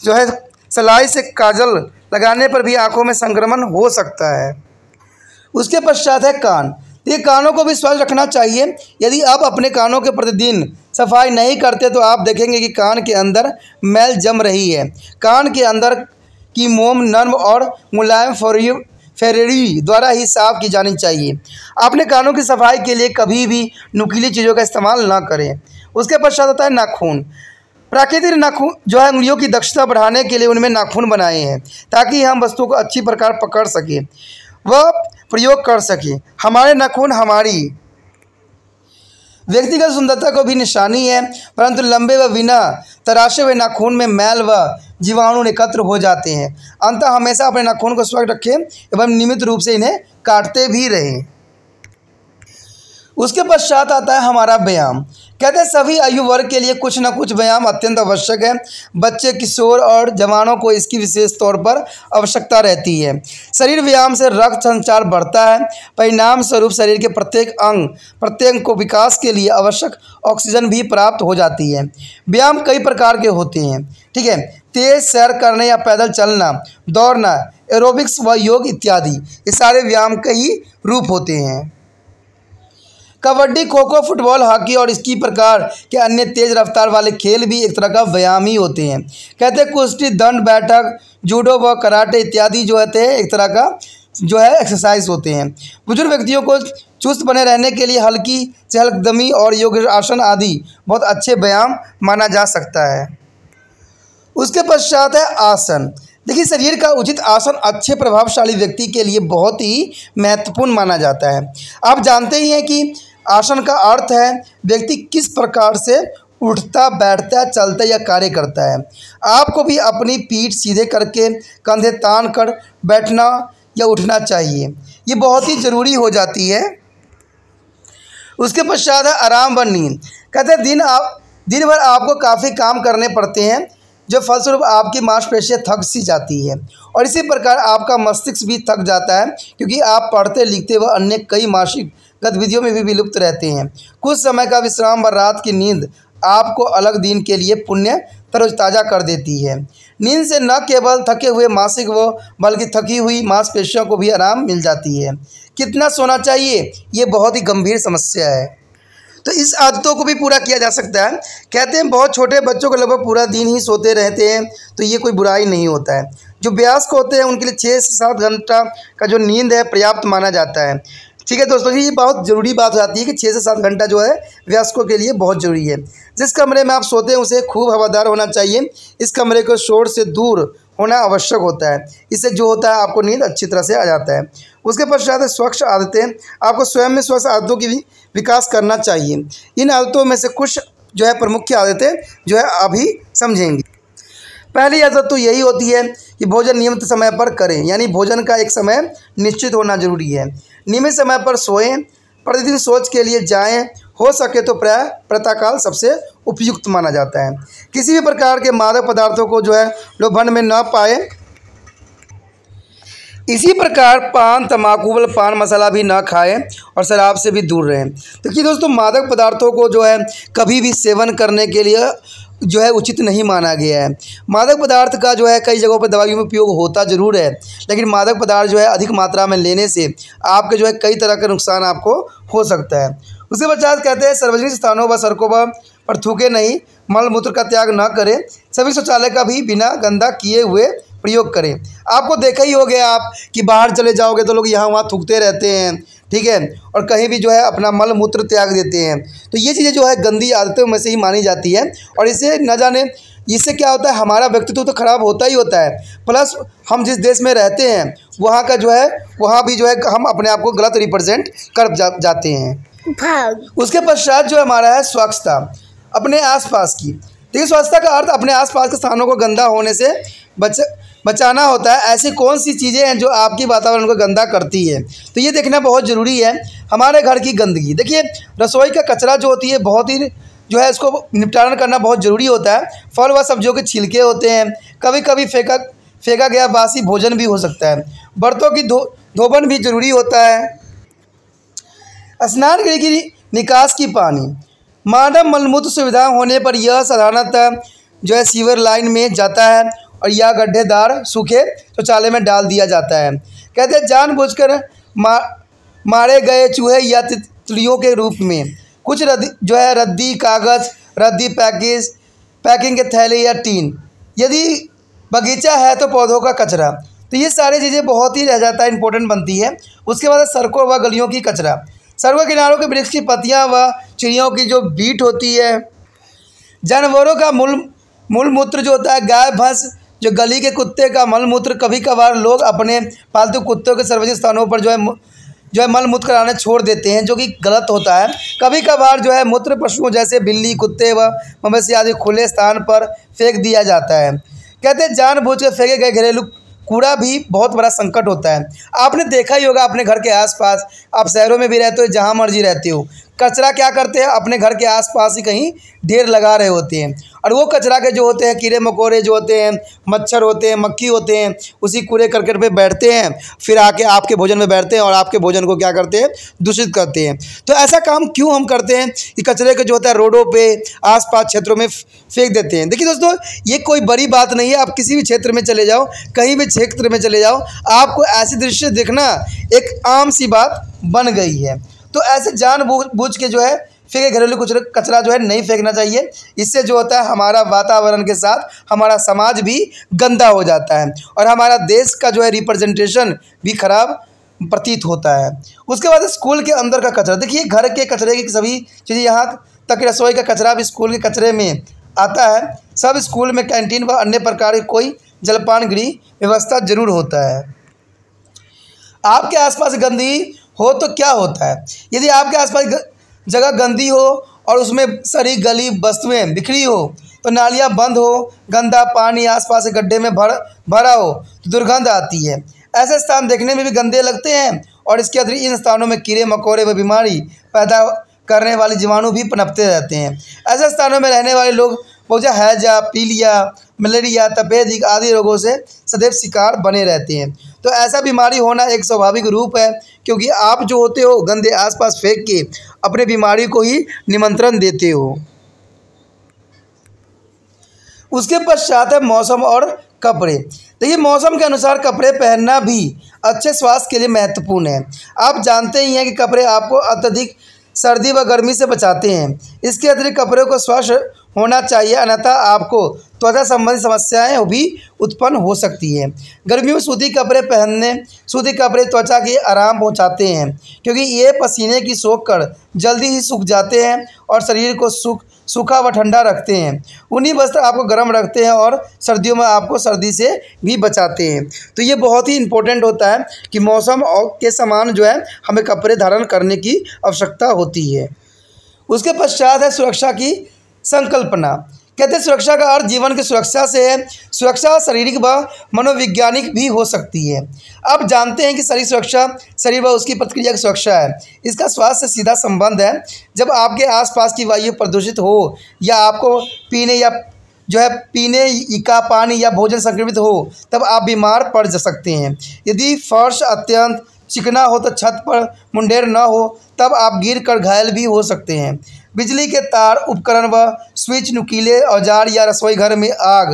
जो है सलाई से काजल लगाने पर भी आँखों में संक्रमण हो सकता है। उसके पश्चात है कान। ये कानों को भी स्वच्छ रखना चाहिए। यदि आप अपने कानों के प्रतिदिन सफाई नहीं करते तो आप देखेंगे कि कान के अंदर मैल जम रही है। कान के अंदर की मोम नर्म और मुलायम फेरेरी द्वारा ही साफ की जानी चाहिए। अपने कानों की सफाई के लिए कभी भी नुकीली चीज़ों का इस्तेमाल ना करें। उसके पश्चात आता है नाखून। प्राकृतिक नाखून जो है उंगलियों की दक्षता बढ़ाने के लिए उनमें नाखून बनाए हैं ताकि हम वस्तु को अच्छी प्रकार पकड़ सकें, वह प्रयोग कर सकें। हमारे नाखून हमारी व्यक्तिगत सुंदरता को भी निशानी है, परंतु लंबे व बिना तराशे हुए नाखून में मैल व जीवाणु एकत्र हो जाते हैं। अंततः हमेशा अपने नाखून को स्वच्छ रखें एवं नियमित रूप से इन्हें काटते भी रहें। उसके पश्चात आता है हमारा व्यायाम। कहते हैं सभी आयु वर्ग के लिए कुछ न कुछ व्यायाम अत्यंत आवश्यक है। बच्चे, किशोर और जवानों को इसकी विशेष तौर पर आवश्यकता रहती है। शरीर व्यायाम से रक्त संचार बढ़ता है, परिणाम स्वरूप शरीर के प्रत्येक को विकास के लिए आवश्यक ऑक्सीजन भी प्राप्त हो जाती है। व्यायाम कई प्रकार के होते हैं, ठीक है। तेज सैर करने या पैदल चलना, दौड़ना, एरोबिक्स व योग इत्यादि, ये सारे व्यायाम के ही रूप होते हैं। कबड्डी, खो खो, फुटबॉल, हॉकी और इसी प्रकार के अन्य तेज रफ्तार वाले खेल भी एक तरह का व्यायाम ही होते हैं। कहते हैं कुश्ती, दंड बैठक, जूडो व कराटे इत्यादि जो होते हैं एक तरह का जो है एक्सरसाइज होते हैं। बुजुर्ग व्यक्तियों को चुस्त बने रहने के लिए हल्की चहलकदमी और योग आसन आदि बहुत अच्छे व्यायाम माना जा सकता है। उसके पश्चात है आसन। देखिए शरीर का उचित आसन अच्छे प्रभावशाली व्यक्ति के लिए बहुत ही महत्वपूर्ण माना जाता है। आप जानते ही हैं कि आसन का अर्थ है व्यक्ति किस प्रकार से उठता, बैठता, चलता या कार्य करता है। आपको भी अपनी पीठ सीधे करके कंधे तान कर बैठना या उठना चाहिए, ये बहुत ही ज़रूरी हो जाती है। उसके पश्चात है आराम व नींद। कहते हैं दिन भर आपको काफ़ी काम करने पड़ते हैं, जो फलस्वरूप आपकी मांसपेशियाँ थक सी जाती है और इसी प्रकार आपका मस्तिष्क भी थक जाता है, क्योंकि आप पढ़ते, लिखते व अन्य कई मानसिक गतिविधियों में भी विलुप्त रहते हैं। कुछ समय का विश्राम व रात की नींद आपको अलग दिन के लिए पुण्य तरोताज़ा कर देती है। नींद से न केवल थके हुए मानसिक व बल्कि थकी हुई मांसपेशियों को भी आराम मिल जाती है। कितना सोना चाहिए, ये बहुत ही गंभीर समस्या है, तो इस आदतों को भी पूरा किया जा सकता है। कहते हैं बहुत छोटे बच्चों को लगभग पूरा दिन ही सोते रहते हैं, तो ये कोई बुराई नहीं होता है। जो वयस्क होते हैं उनके लिए 6 से 7 घंटा का जो नींद है पर्याप्त माना जाता है। ठीक है दोस्तों जी, ये बहुत ज़रूरी बात हो जाती है कि 6 से 7 घंटा जो है वयस्कों के लिए बहुत ज़रूरी है। जिस कमरे में आप सोते हैं उसे खूब हवादार होना चाहिए। इस कमरे को शोर से दूर होना आवश्यक होता है, इससे जो होता है आपको नींद अच्छी तरह से आ जाता है। उसके पश्चात स्वच्छ आदतें। आपको स्वयं में स्वच्छ आदतों की भी विकास करना चाहिए। इन आदतों में से कुछ जो है प्रमुख आदतें जो है अभी समझेंगे। पहली आदत तो यही होती है कि भोजन नियमित समय पर करें, यानी भोजन का एक समय निश्चित होना जरूरी है। नियमित समय पर सोएं, प्रतिदिन शौच के लिए जाएं, हो सके तो प्रातःकाल सबसे उपयुक्त माना जाता है। किसी भी प्रकार के मादक पदार्थों को जो है लोभन में न पाए। इसी प्रकार पान, तम्बाकू व पान मसाला भी ना खाएं और शराब से भी दूर रहें। देखिए दोस्तों, मादक पदार्थों को जो है कभी भी सेवन करने के लिए जो है उचित नहीं माना गया है। मादक पदार्थ का जो है कई जगहों पर दवाइयों में उपयोग होता ज़रूर है, लेकिन मादक पदार्थ जो है अधिक मात्रा में लेने से आपके जो है कई तरह के नुकसान आपको हो सकता है। उसके पश्चात कहते हैं सार्वजनिक स्थानों व सड़कों पर थूके नहीं, मल मूत्र का त्याग न करें, सभी शौचालय का भी बिना गंदा किए हुए प्रयोग करें। आपको देखा ही हो गया आप कि बाहर चले जाओगे तो लोग यहाँ वहाँ थूकते रहते हैं, ठीक है, और कहीं भी जो है अपना मल मूत्र त्याग देते हैं। तो ये चीज़ें जो है गंदी आदतों में से ही मानी जाती है और इसे न जाने इससे क्या होता है, हमारा व्यक्तित्व तो खराब होता ही होता है, प्लस हम जिस देश में रहते हैं वहाँ का जो है वहाँ भी जो है हम अपने आप को गलत रिप्रेजेंट कर जाते हैं। उसके पश्चात जो हमारा है स्वच्छता अपने आसपास की। देखिए स्वच्छता का अर्थ अपने आसपास के स्थानों को गंदा होने से बचाना होता है। ऐसी कौन सी चीज़ें हैं जो आपकी वातावरण को गंदा करती है, तो ये देखना बहुत ज़रूरी है। हमारे घर की गंदगी, देखिए रसोई का कचरा जो होती है बहुत ही जो है इसको निपटारा करना बहुत ज़रूरी होता है। फल व सब्जियों के छिलके होते हैं, कभी कभी फेंका गया बासी भोजन भी हो सकता है। बर्तनों की धोबन भी ज़रूरी होता है। स्नान गृह की निकास की पानी, मानव मलमूत्र सुविधा होने पर यह साधारणतः जो है सीवर लाइन में जाता है और या गड्ढेदार सूखे शौचालय में डाल दिया जाता है। कहते हैं जानबूझकर मारे गए चूहे या तितलियों के रूप में कुछ रद्दी कागज़, रद्दी पैकिंग के थैले या टीन, यदि बगीचा है तो पौधों का कचरा, तो ये सारी चीज़ें बहुत ही रह जाता है, इंपॉर्टेंट बनती है। उसके बाद सड़कों व गलियों की कचरा, सड़कों किनारों के वृक्ष की पत्तियाँ व चिड़ियों की जो बीट होती है, जानवरों का मूल मूत्र जो होता है, गाय भैंस जो गली के कुत्ते का मल मूत्र, कभी कभार लोग अपने पालतू कुत्तों के सार्वजनिक स्थानों पर जो है मल मूत्र कराने छोड़ देते हैं, जो कि गलत होता है। कभी कभार जो है मूत्र पशुओं जैसे बिल्ली, कुत्ते व मवेशी आदि खुले स्थान पर फेंक दिया जाता है। कहते हैं जानबूझ कर फेंके गए घरेलू कूड़ा भी बहुत बड़ा संकट होता है। आपने देखा ही होगा अपने घर के आसपास, आप शहरों में भी रहते हो, जहाँ मर्जी रहते हो, कचरा क्या करते हैं, अपने घर के आसपास ही कहीं ढेर लगा रहे होते हैं। और वो कचरा के जो होते हैं, कीड़े मकोड़े जो होते हैं, मच्छर होते हैं, मक्खी होते हैं, उसी कूड़े करकट पे बैठते हैं, फिर आके आपके भोजन में बैठते हैं और आपके भोजन को क्या करते हैं, दूषित करते हैं। तो ऐसा काम क्यों हम करते हैं कि कचरे के जो होता है रोडों पे, आसपास क्षेत्रों में फेंक देते हैं। देखिए दोस्तों, ये कोई बड़ी बात नहीं है। आप किसी भी क्षेत्र में चले जाओ, कहीं भी क्षेत्र में चले जाओ, आपको ऐसे दृश्य देखना एक आम सी बात बन गई है। तो ऐसे जानबूझ के जो है फेंके घरेलू कचरा जो है नहीं फेंकना चाहिए। इससे जो होता है हमारा वातावरण के साथ हमारा समाज भी गंदा हो जाता है और हमारा देश का जो है रिप्रेजेंटेशन भी खराब प्रतीत होता है। उसके बाद स्कूल के अंदर का कचरा, देखिए घर के कचरे की सभी चीज़ें, यहाँ तक रसोई का कचरा भी स्कूल के कचरे में आता है। सब स्कूल में कैंटीन व अन्य प्रकार की कोई जलपान गृह व्यवस्था जरूर होता है। आपके आसपास गंदगी हो तो क्या होता है, यदि आपके आसपास जगह गंदी हो और उसमें सारी गली वस्तुएं बिखरी हो, तो नालियां बंद हो, गंदा पानी आसपास के गड्ढे में भरा हो तो दुर्गंध आती है। ऐसे स्थान देखने में भी गंदे लगते हैं और इसके अतिरिक्त इन स्थानों में कीड़े मकोड़े व बीमारी पैदा करने वाले जीवाणु भी पनपते रहते हैं। ऐसे स्थानों में रहने वाले लोग बहुत हैजा, पीलिया, मलेरिया, तपेदिक आदि रोगों से सदैव शिकार बने रहते हैं। तो ऐसा बीमारी होना एक स्वाभाविक रूप है, क्योंकि आप जो होते हो गंदे आसपास फेंक के अपने बीमारी को ही निमंत्रण देते हो। उसके पश्चात है मौसम और कपड़े। देखिए, मौसम के अनुसार कपड़े पहनना भी अच्छे स्वास्थ्य के लिए महत्वपूर्ण है। आप जानते ही हैं कि कपड़े आपको अत्यधिक सर्दी व गर्मी से बचाते हैं। इसके अतिरिक्त कपड़ों को स्वच्छ होना चाहिए, अन्यथा आपको त्वचा संबंधी समस्याएं भी उत्पन्न हो सकती हैं। गर्मियों में सूती कपड़े त्वचा के आराम पहुंचाते हैं, क्योंकि ये पसीने की सोख कर जल्दी ही सूख जाते हैं और शरीर को सूखा व ठंडा रखते हैं। ऊनी वस्त्र आपको गर्म रखते हैं और सर्दियों में आपको सर्दी से भी बचाते हैं। तो ये बहुत ही इम्पोर्टेंट होता है कि मौसम के समान जो है हमें कपड़े धारण करने की आवश्यकता होती है। उसके पश्चात है सुरक्षा की संकल्पना। कहते हैं सुरक्षा का अर्थ जीवन की सुरक्षा से है। सुरक्षा शारीरिक व मनोवैज्ञानिक भी हो सकती है। आप जानते हैं कि शरीर सुरक्षा शरीर व उसकी प्रतिक्रिया की सुरक्षा है। इसका स्वास्थ्य से सीधा संबंध है। जब आपके आसपास की वायु प्रदूषित हो या आपको पीने का पानी या भोजन संक्रमित हो, तब आप बीमार पड़ सकते हैं। यदि फर्श अत्यंत चिकना हो तो छत पर मुंडेर न हो, तब आप गिर कर घायल भी हो सकते हैं। बिजली के तार, उपकरण व स्विच, नुकीले औजार या रसोई घर में आग,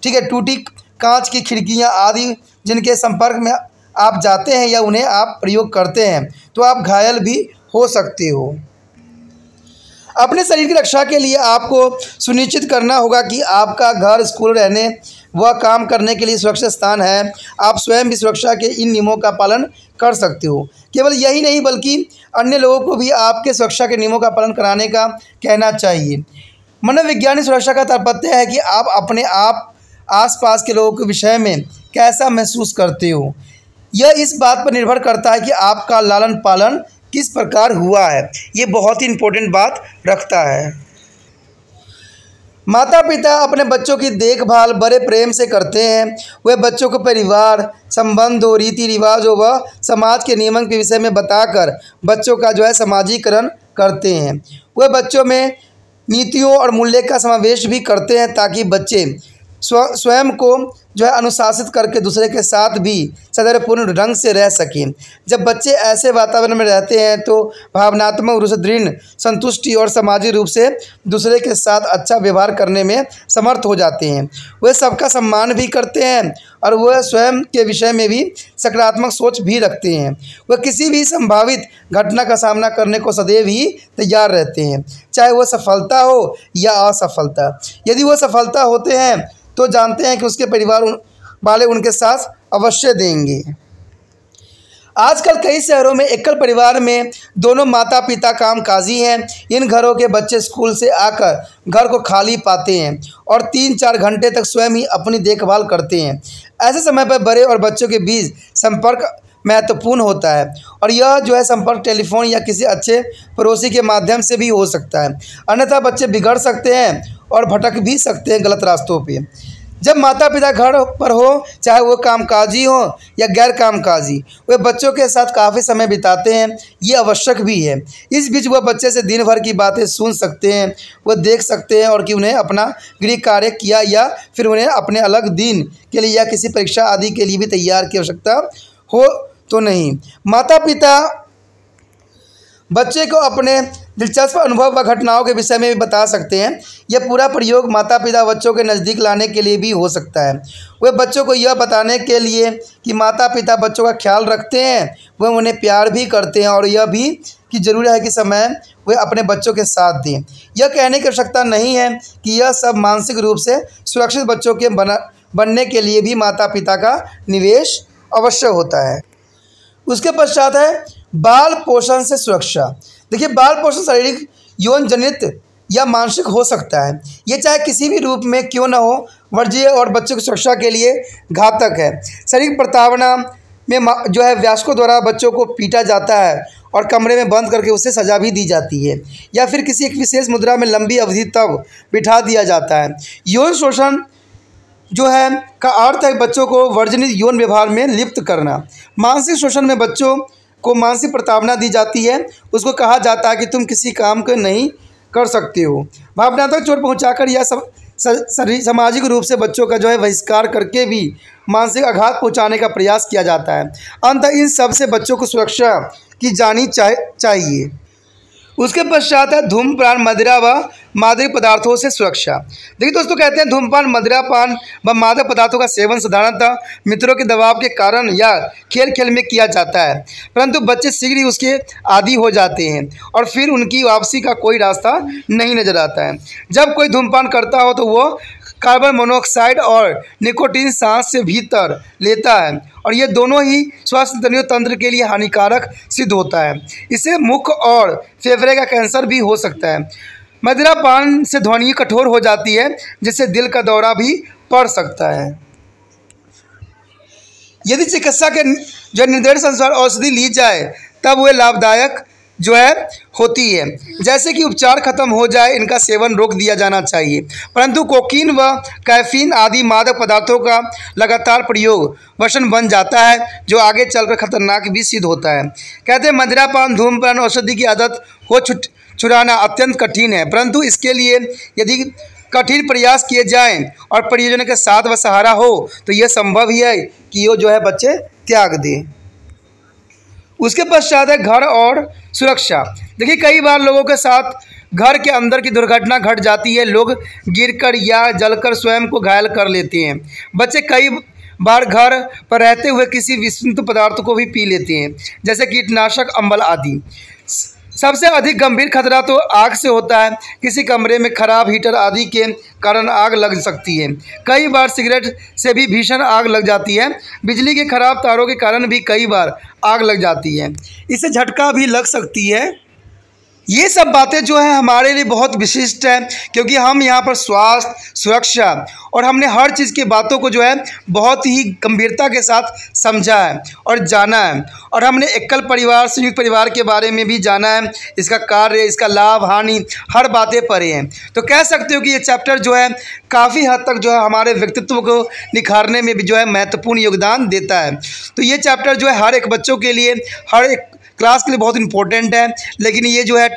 टूटी कांच की खिड़कियां आदि जिनके संपर्क में आप जाते हैं या उन्हें आप प्रयोग करते हैं, तो आप घायल भी हो सकते हो। अपने शरीर की रक्षा के लिए आपको सुनिश्चित करना होगा कि आपका घर, स्कूल, रहने व काम करने के लिए सुरक्षित स्थान है। आप स्वयं भी सुरक्षा के इन नियमों का पालन कर सकते हो। केवल यही नहीं बल्कि अन्य लोगों को भी आपके सुरक्षा के नियमों का पालन कराने का कहना चाहिए। मनोवैज्ञानिक सुरक्षा का तात्पर्य है कि आप अपने आसपास के लोगों के विषय में कैसा महसूस करते हो। यह इस बात पर निर्भर करता है कि आपका लालन पालन किस प्रकार हुआ है। ये बहुत ही इम्पोर्टेंट बात रखता है। माता पिता अपने बच्चों की देखभाल बड़े प्रेम से करते हैं। वे बच्चों को परिवार, संबंधों, रीति रिवाजों व समाज के नियमों के विषय में बताकर बच्चों का जो है समाजीकरण करते हैं। वे बच्चों में नीतियों और मूल्य का समावेश भी करते हैं, ताकि बच्चे स्वयं को जो है अनुशासित करके दूसरे के साथ भी सदैवपूर्ण ढंग से रह सकें। जब बच्चे ऐसे वातावरण में रहते हैं तो भावनात्मक रूप से दृढ़, संतुष्टि और सामाजिक रूप से दूसरे के साथ अच्छा व्यवहार करने में समर्थ हो जाते हैं। वे सबका सम्मान भी करते हैं और वह स्वयं के विषय में भी सकारात्मक सोच भी रखते हैं। वह किसी भी संभावित घटना का सामना करने को सदैव ही तैयार रहते हैं, चाहे वह सफलता हो या असफलता। यदि वह सफलता होते हैं तो जानते हैं कि उसके परिवार वाले उनके साथ अवश्य देंगे। आजकल कई शहरों में एकल परिवार में दोनों माता पिता कामकाजी हैं। इन घरों के बच्चे स्कूल से आकर घर को खाली पाते हैं और 3-4 घंटे तक स्वयं ही अपनी देखभाल करते हैं। ऐसे समय पर बड़े और बच्चों के बीच संपर्क महत्वपूर्ण होता है और यह जो है संपर्क टेलीफोन या किसी अच्छे पड़ोसी के माध्यम से भी हो सकता है, अन्यथा बच्चे बिगड़ सकते हैं और भटक भी सकते हैं गलत रास्तों पे। जब माता पिता घर पर हो, चाहे वो कामकाजी हो या गैर कामकाजी, वे बच्चों के साथ काफ़ी समय बिताते हैं, ये आवश्यक भी है। इस बीच वह बच्चे से दिन भर की बातें सुन सकते हैं, वह देख सकते हैं और कि उन्हें अपना गृह कार्य किया या फिर उन्हें अपने अलग दिन के लिए या किसी परीक्षा आदि के लिए भी तैयार की आवश्यकता हो तो नहीं। माता पिता बच्चे को अपने दिलचस्प अनुभव व घटनाओं के विषय में भी बता सकते हैं। यह पूरा प्रयोग माता पिता बच्चों के नज़दीक लाने के लिए भी हो सकता है। वे बच्चों को यह बताने के लिए कि माता पिता बच्चों का ख्याल रखते हैं, वह उन्हें प्यार भी करते हैं और यह भी कि ज़रूरी है कि समय वे अपने बच्चों के साथ दें। यह कहने की आवश्यकता नहीं है कि यह सब मानसिक रूप से सुरक्षित बच्चों के बनने के लिए भी माता पिता का निवेश अवश्य होता है। उसके पश्चात है बाल पोषण से सुरक्षा। देखिए, बाल पोषण शारीरिक यौन जनित या मानसिक हो सकता है। ये चाहे किसी भी रूप में क्यों न हो, वर्ज्य और बच्चों की सुरक्षा के लिए घातक है। शारीरिक प्रताड़ना में जो है वयस्कों द्वारा बच्चों को पीटा जाता है और कमरे में बंद करके उसे सजा भी दी जाती है या फिर किसी एक विशेष मुद्रा में लंबी अवधि तक बिठा दिया जाता है। यौन शोषण जो है का अर्थ है बच्चों को वर्जनित यौन व्यवहार में लिप्त करना। मानसिक शोषण में बच्चों को मानसिक प्रताड़ना दी जाती है, उसको कहा जाता है कि तुम किसी काम को नहीं कर सकते हो। भावनात्मक चोट पहुंचाकर या सामाजिक रूप से बच्चों का जो है बहिष्कार करके भी मानसिक आघात पहुंचाने का प्रयास किया जाता है। अंततः इन सब से बच्चों को सुरक्षा की जानी चाहिए। उसके पश्चात है धूम्रपान, मदिरा व मादक पदार्थों से सुरक्षा। देखिए दोस्तों, कहते हैं धूम्रपान, मदिरापान व मादक पदार्थों का सेवन साधारणतः मित्रों के दबाव के कारण या खेल खेल में किया जाता है, परंतु बच्चे शीघ्र ही उसके आदी हो जाते हैं और फिर उनकी वापसी का कोई रास्ता नहीं नजर आता है। जब कोई धूम्रपान करता हो तो वो कार्बन मोनोऑक्साइड और निकोटीन सांस से भीतर लेता है और ये दोनों ही श्वसन तंत्र के लिए हानिकारक सिद्ध होता है। इससे मुख और फेफड़े का कैंसर भी हो सकता है। मदिरापान से ध्वनि कठोर हो जाती है, जिससे दिल का दौरा भी पड़ सकता है। यदि चिकित्सा के जो निर्देश अनुसार औषधि ली जाए तब वे लाभदायक जो है होती है। जैसे कि उपचार खत्म हो जाए, इनका सेवन रोक दिया जाना चाहिए, परंतु कोकीन व कैफीन आदि मादक पदार्थों का लगातार प्रयोग व्यसन बन जाता है, जो आगे चलकर खतरनाक भी सिद्ध होता है। कहते हैं मदिरापान, धूम्रपान, औषधि की आदत हो छुड़ाना अत्यंत कठिन है, परंतु इसके लिए यदि कठिन प्रयास किए जाएं और परियोजना के साथ व सहारा हो तो यह संभव ही है कि वो जो है बच्चे त्याग दें। उसके पश्चात है घर और सुरक्षा। देखिए, कई बार लोगों के साथ घर के अंदर की दुर्घटना घट जाती है। लोग गिरकर या जलकर स्वयं को घायल कर लेते हैं। बच्चे कई बार घर पर रहते हुए किसी विषाक्त पदार्थ को भी पी लेते हैं, जैसे कीटनाशक, अम्ल आदि। सबसे अधिक गंभीर खतरा तो आग से होता है। किसी कमरे में खराब हीटर आदि के कारण आग लग सकती है। कई बार सिगरेट से भी भीषण आग लग जाती है। बिजली के खराब तारों के कारण भी कई बार आग लग जाती है। इससे झटका भी लग सकती है। ये सब बातें जो है हमारे लिए बहुत विशिष्ट है, क्योंकि हम यहाँ पर स्वास्थ्य, सुरक्षा और हमने हर चीज़ की बातों को जो है बहुत ही गंभीरता के साथ समझा है और जाना है। और हमने एकल परिवार, संयुक्त परिवार के बारे में भी जाना है, इसका कार्य, इसका लाभ, हानि, हर बातें पढ़े हैं। तो कह सकते हो कि ये चैप्टर जो है काफ़ी हद तक जो है हमारे व्यक्तित्व को निखारने में भी जो है महत्वपूर्ण योगदान देता है। तो ये चैप्टर जो है हर एक बच्चों के लिए, हर एक क्लास के लिए बहुत इंपॉर्टेंट है। लेकिन ये जो है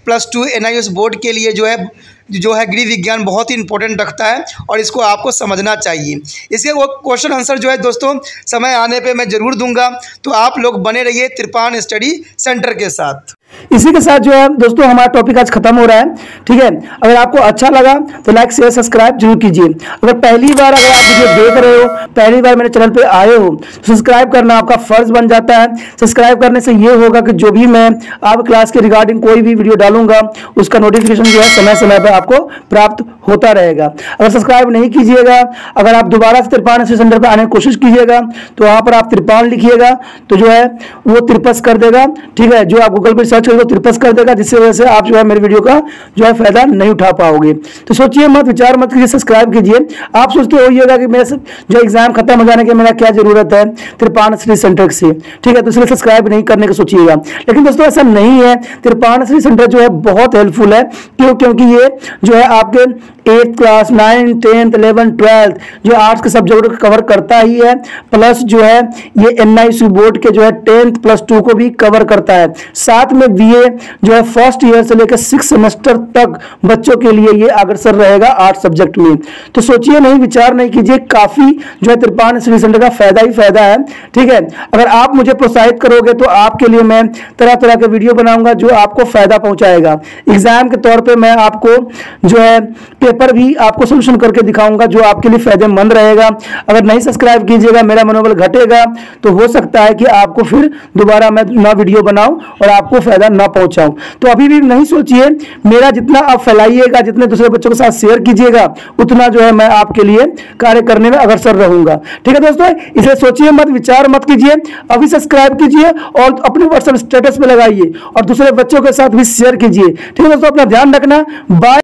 +2 NIOS बोर्ड के लिए जो है गृह विज्ञान बहुत ही इंपॉर्टेंट रखता है और इसको आपको समझना चाहिए। इसके वो क्वेश्चन आंसर जो है दोस्तों समय आने पे मैं ज़रूर दूंगा, तो आप लोग बने रहिए त्रिपान स्टडी सेंटर के साथ। इसी के साथ जो है दोस्तों हमारा टॉपिक आज खत्म हो रहा है। ठीक है, अगर आपको अच्छा लगा तो लाइक, शेयर, सब्सक्राइब जरूर कीजिए। अगर पहली बार अगर आप वीडियो देख रहे हो, पहली बार मेरे चैनल पे आए हो, तो सब्सक्राइब करना आपका फर्ज बन जाता है। सब्सक्राइब करने से ये होगा कि जो भी मैं आप क्लास के रिगार्डिंग कोई भी वीडियो डालूंगा उसका नोटिफिकेशन जो है समय समय पर आपको प्राप्त होता रहेगा। अगर सब्सक्राइब नहीं कीजिएगा, अगर आप दोबारा से त्रिपाण स्टडी सेंटर पर आने की कोशिश कीजिएगा तो वहां पर आप त्रिपाण लिखिएगा तो जो है वो त्रिपस कर देगा, ठीक है। जो आप गूगल पर सर्च करेंगे त्रिपस कर देगा, जिससे वजह से आप जो है मेरे वीडियो का जो है फायदा नहीं उठा पाओगे। तो सोचिए मत, विचार मत कीजिए, सब्सक्राइब कीजिए। आप सोचते होइएगा कि मेरे जो एग्जाम खत्म हो जाने के मेरा क्या जरूरत है त्रिपाण स्टडी सेंटर से, ठीक है, तो इसलिए सब्सक्राइब नहीं करने का सोचिएगा। लेकिन दोस्तों ऐसा नहीं है, त्रिपाण स्टडी सेंटर जो है बहुत हेल्पफुल है। क्यों? क्योंकि ये जो है आपके 8th class 9th 10th 11th 12th जो आर्ट्स के सब्जेक्ट को कवर करता ही है, प्लस जो है ये NISU बोर्ड के जो है 10th +2 को भी कवर करता है। साथ में BA जो है फर्स्ट ईयर से लेकर 6 सेमेस्टर तक बच्चों के लिए ये अग्रसर रहेगा आर्ट्स सब्जेक्ट में। तो सोचिए नहीं, विचार नहीं कीजिए, काफी जो है त्रिपाण स्टडी सेंटर का फायदा ही फायदा है, ठीक है। अगर आप मुझे प्रोत्साहित करोगे तो आपके लिए मैं तरह तरह के वीडियो बनाऊंगा जो आपको फायदा पहुंचाएगा। एग्जाम के तौर पे मैं आपको जो है पेपर भी आपको सोल्यूशन करके दिखाऊंगा जो आपके लिए फायदेमंद रहेगा। अगर नहीं सब्सक्राइब कीजिएगा, मेरा मनोबल घटेगा, तो हो सकता है कि आपको फिर दोबारा मैं नया वीडियो बनाऊं और आपको फायदा ना पहुंचाऊं। तो अभी भी नहीं सोचिए, मेरा जितना आप फैलाइएगा, जितने दूसरे बच्चों के साथ शेयर कीजिएगा, उतना जो है मैं आपके लिए कार्य करने में अग्रसर रहूंगा, ठीक है दोस्तों। इसलिए सोचिए मत, विचार मत कीजिए, अभी सब्सक्राइब कीजिए और अपने व्हाट्सएप स्टेटस पे लगाइए और दूसरे बच्चों के साथ भी शेयर कीजिए, ठीक है दोस्तों। अपना ध्यान रखना, बाय।